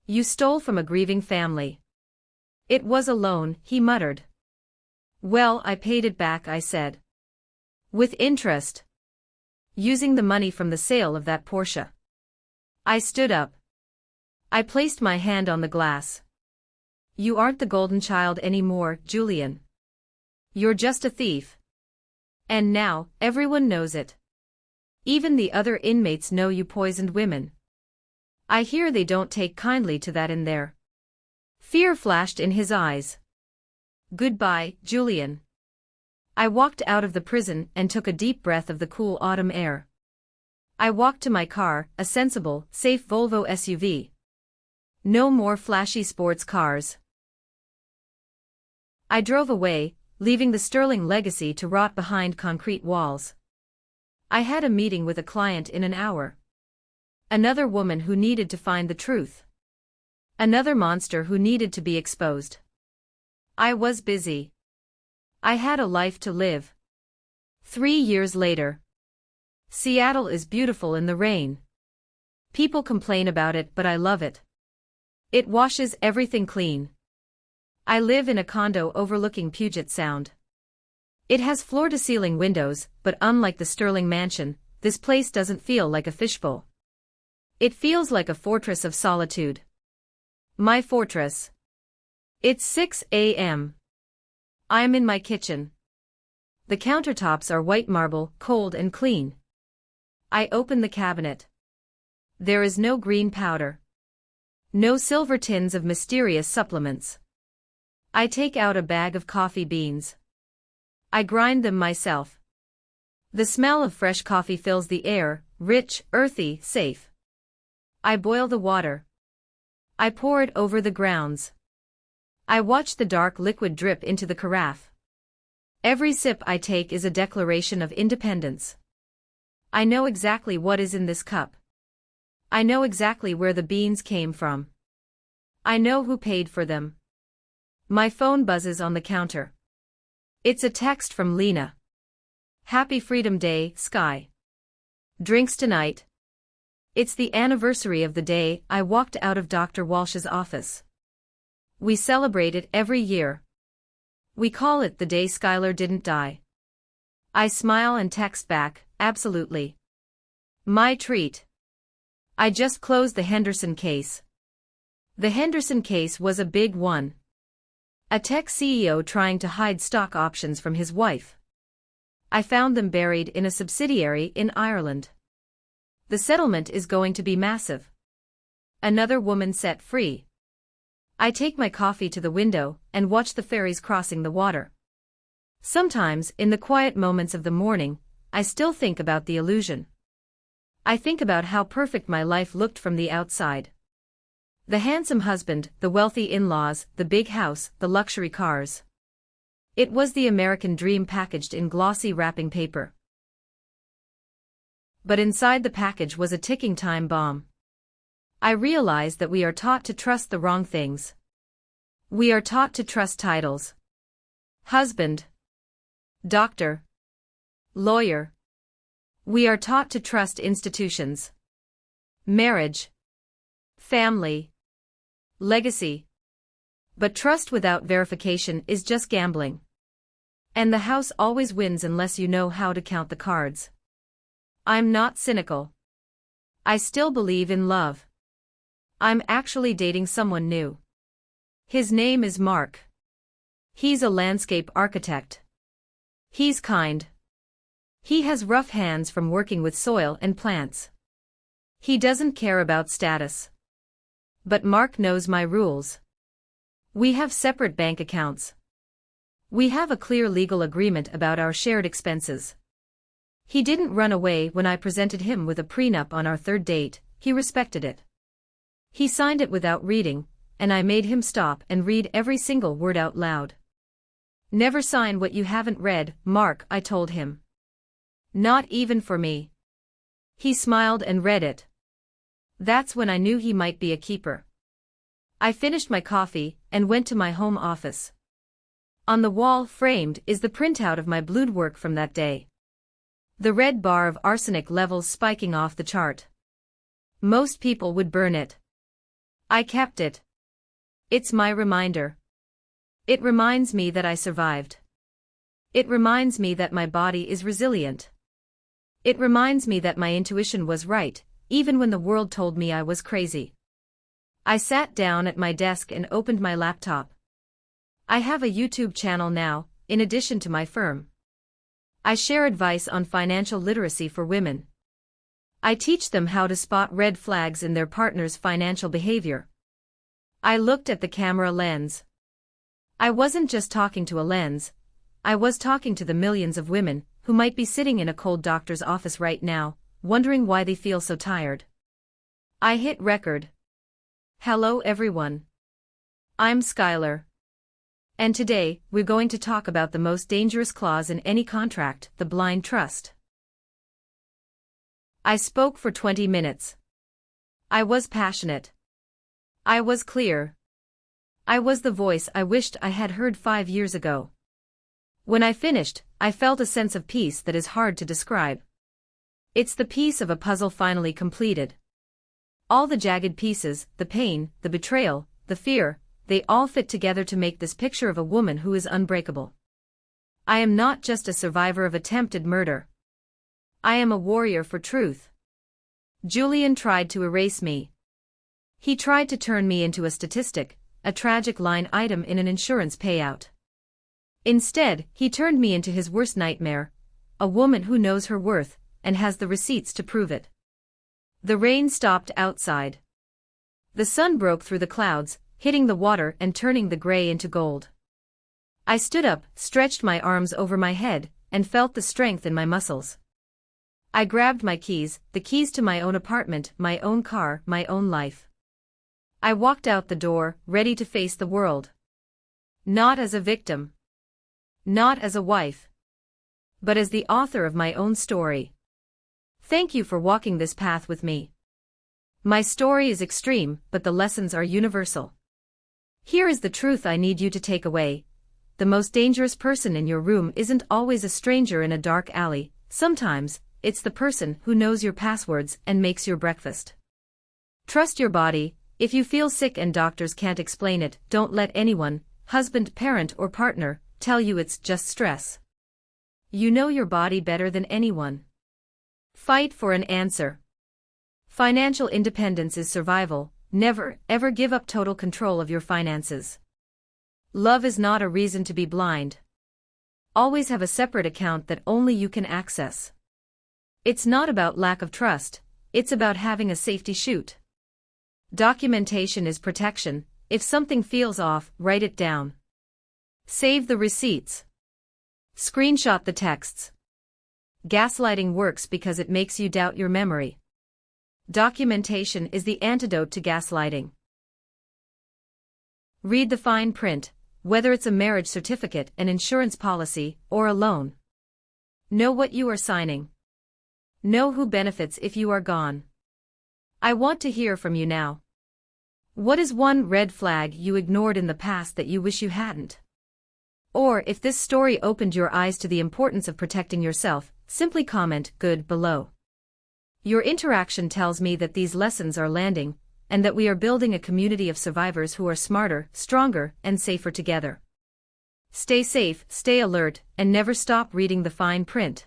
You stole from a grieving family. It was a loan, he muttered. Well, I paid it back, I said. With interest. Using the money from the sale of that Porsche. I stood up. I placed my hand on the glass. You aren't the golden child anymore, Julian. You're just a thief. And now, everyone knows it. Even the other inmates know you poisoned women. I hear they don't take kindly to that in there. Fear flashed in his eyes. Goodbye, Julian. I walked out of the prison and took a deep breath of the cool autumn air. I walked to my car, a sensible, safe Volvo SUV. No more flashy sports cars. I drove away, leaving the sterling legacy to rot behind concrete walls. I had a meeting with a client in an hour. Another woman who needed to find the truth. Another monster who needed to be exposed. I was busy. I had a life to live. 3 years later. Seattle is beautiful in the rain. People complain about it, but I love it. It washes everything clean. I live in a condo overlooking Puget Sound. It has floor-to-ceiling windows, but unlike the Sterling Mansion, this place doesn't feel like a fishbowl. It feels like a fortress of solitude. My fortress. It's 6 a.m. I'm in my kitchen. The countertops are white marble, cold and clean. I open the cabinet. There is no green powder. No silver tins of mysterious supplements. I take out a bag of coffee beans. I grind them myself. The smell of fresh coffee fills the air, rich, earthy, safe. I boil the water. I pour it over the grounds. I watch the dark liquid drip into the carafe. Every sip I take is a declaration of independence. I know exactly what is in this cup. I know exactly where the beans came from. I know who paid for them. My phone buzzes on the counter. It's a text from Lena. Happy Freedom Day, Sky. Drinks tonight. It's the anniversary of the day I walked out of Dr. Walsh's office. We celebrate it every year. We call it the day Skylar didn't die. I smile and text back, absolutely. My treat. I just closed the Henderson case. The Henderson case was a big one. A tech CEO trying to hide stock options from his wife. I found them buried in a subsidiary in Ireland. The settlement is going to be massive. Another woman set free. I take my coffee to the window and watch the ferries crossing the water. Sometimes, in the quiet moments of the morning, I still think about the illusion. I think about how perfect my life looked from the outside. The handsome husband, the wealthy in-laws, the big house, the luxury cars. It was the American dream packaged in glossy wrapping paper. But inside the package was a ticking time bomb. I realized that we are taught to trust the wrong things. We are taught to trust titles. Husband. Doctor. Lawyer. We are taught to trust institutions. Marriage. Family. Legacy. But trust without verification is just gambling. And the house always wins unless you know how to count the cards. I'm not cynical. I still believe in love. I'm actually dating someone new. His name is Mark. He's a landscape architect. He's kind. He has rough hands from working with soil and plants. He doesn't care about status. But Mark knows my rules. We have separate bank accounts. We have a clear legal agreement about our shared expenses. He didn't run away when I presented him with a prenup on our third date, he respected it. He signed it without reading, and I made him stop and read every single word out loud. Never sign what you haven't read, Mark, I told him. Not even for me. He smiled and read it. That's when I knew he might be a keeper. I finished my coffee and went to my home office. On the wall, framed, is the printout of my blood work from that day. The red bar of arsenic levels spiking off the chart. Most people would burn it. I kept it. It's my reminder. It reminds me that I survived. It reminds me that my body is resilient. It reminds me that my intuition was right, even when the world told me I was crazy. I sat down at my desk and opened my laptop. I have a YouTube channel now, in addition to my firm. I share advice on financial literacy for women. I teach them how to spot red flags in their partner's financial behavior. I looked at the camera lens. I wasn't just talking to a lens. I was talking to the millions of women who might be sitting in a cold doctor's office right now, wondering why they feel so tired. I hit record. Hello everyone. I'm Skylar. And today, we're going to talk about the most dangerous clause in any contract, the blind trust. I spoke for 20 minutes. I was passionate. I was clear. I was the voice I wished I had heard 5 years ago. When I finished, I felt a sense of peace that is hard to describe. It's the piece of a puzzle finally completed. All the jagged pieces, the pain, the betrayal, the fear, they all fit together to make this picture of a woman who is unbreakable. I am not just a survivor of attempted murder. I am a warrior for truth. Julian tried to erase me. He tried to turn me into a statistic, a tragic line item in an insurance payout. Instead, he turned me into his worst nightmare, a woman who knows her worth, and has the receipts to prove it. The rain stopped outside. The sun broke through the clouds, hitting the water and turning the gray into gold. I stood up, stretched my arms over my head, and felt the strength in my muscles. I grabbed my keys, the keys to my own apartment, my own car, my own life. I walked out the door, ready to face the world. Not as a victim. Not as a wife. But as the author of my own story. Thank you for walking this path with me. My story is extreme, but the lessons are universal. Here is the truth I need you to take away. The most dangerous person in your room isn't always a stranger in a dark alley. Sometimes, it's the person who knows your passwords and makes your breakfast. Trust your body. If you feel sick and doctors can't explain it, don't let anyone, husband, parent, or partner, tell you it's just stress. You know your body better than anyone. Fight for an answer. Financial independence is survival. Never, ever give up total control of your finances. Love is not a reason to be blind. Always have a separate account that only you can access. It's not about lack of trust, it's about having a safety chute. Documentation is protection. If something feels off, write it down. Save the receipts. Screenshot the texts. Gaslighting works because it makes you doubt your memory. Documentation is the antidote to gaslighting. Read the fine print, whether it's a marriage certificate, an insurance policy, or a loan. Know what you are signing. Know who benefits if you are gone. I want to hear from you now. What is one red flag you ignored in the past that you wish you hadn't? Or if this story opened your eyes to the importance of protecting yourself, simply comment "good" below. Your interaction tells me that these lessons are landing, and that we are building a community of survivors who are smarter, stronger, and safer together. Stay safe, stay alert, and never stop reading the fine print.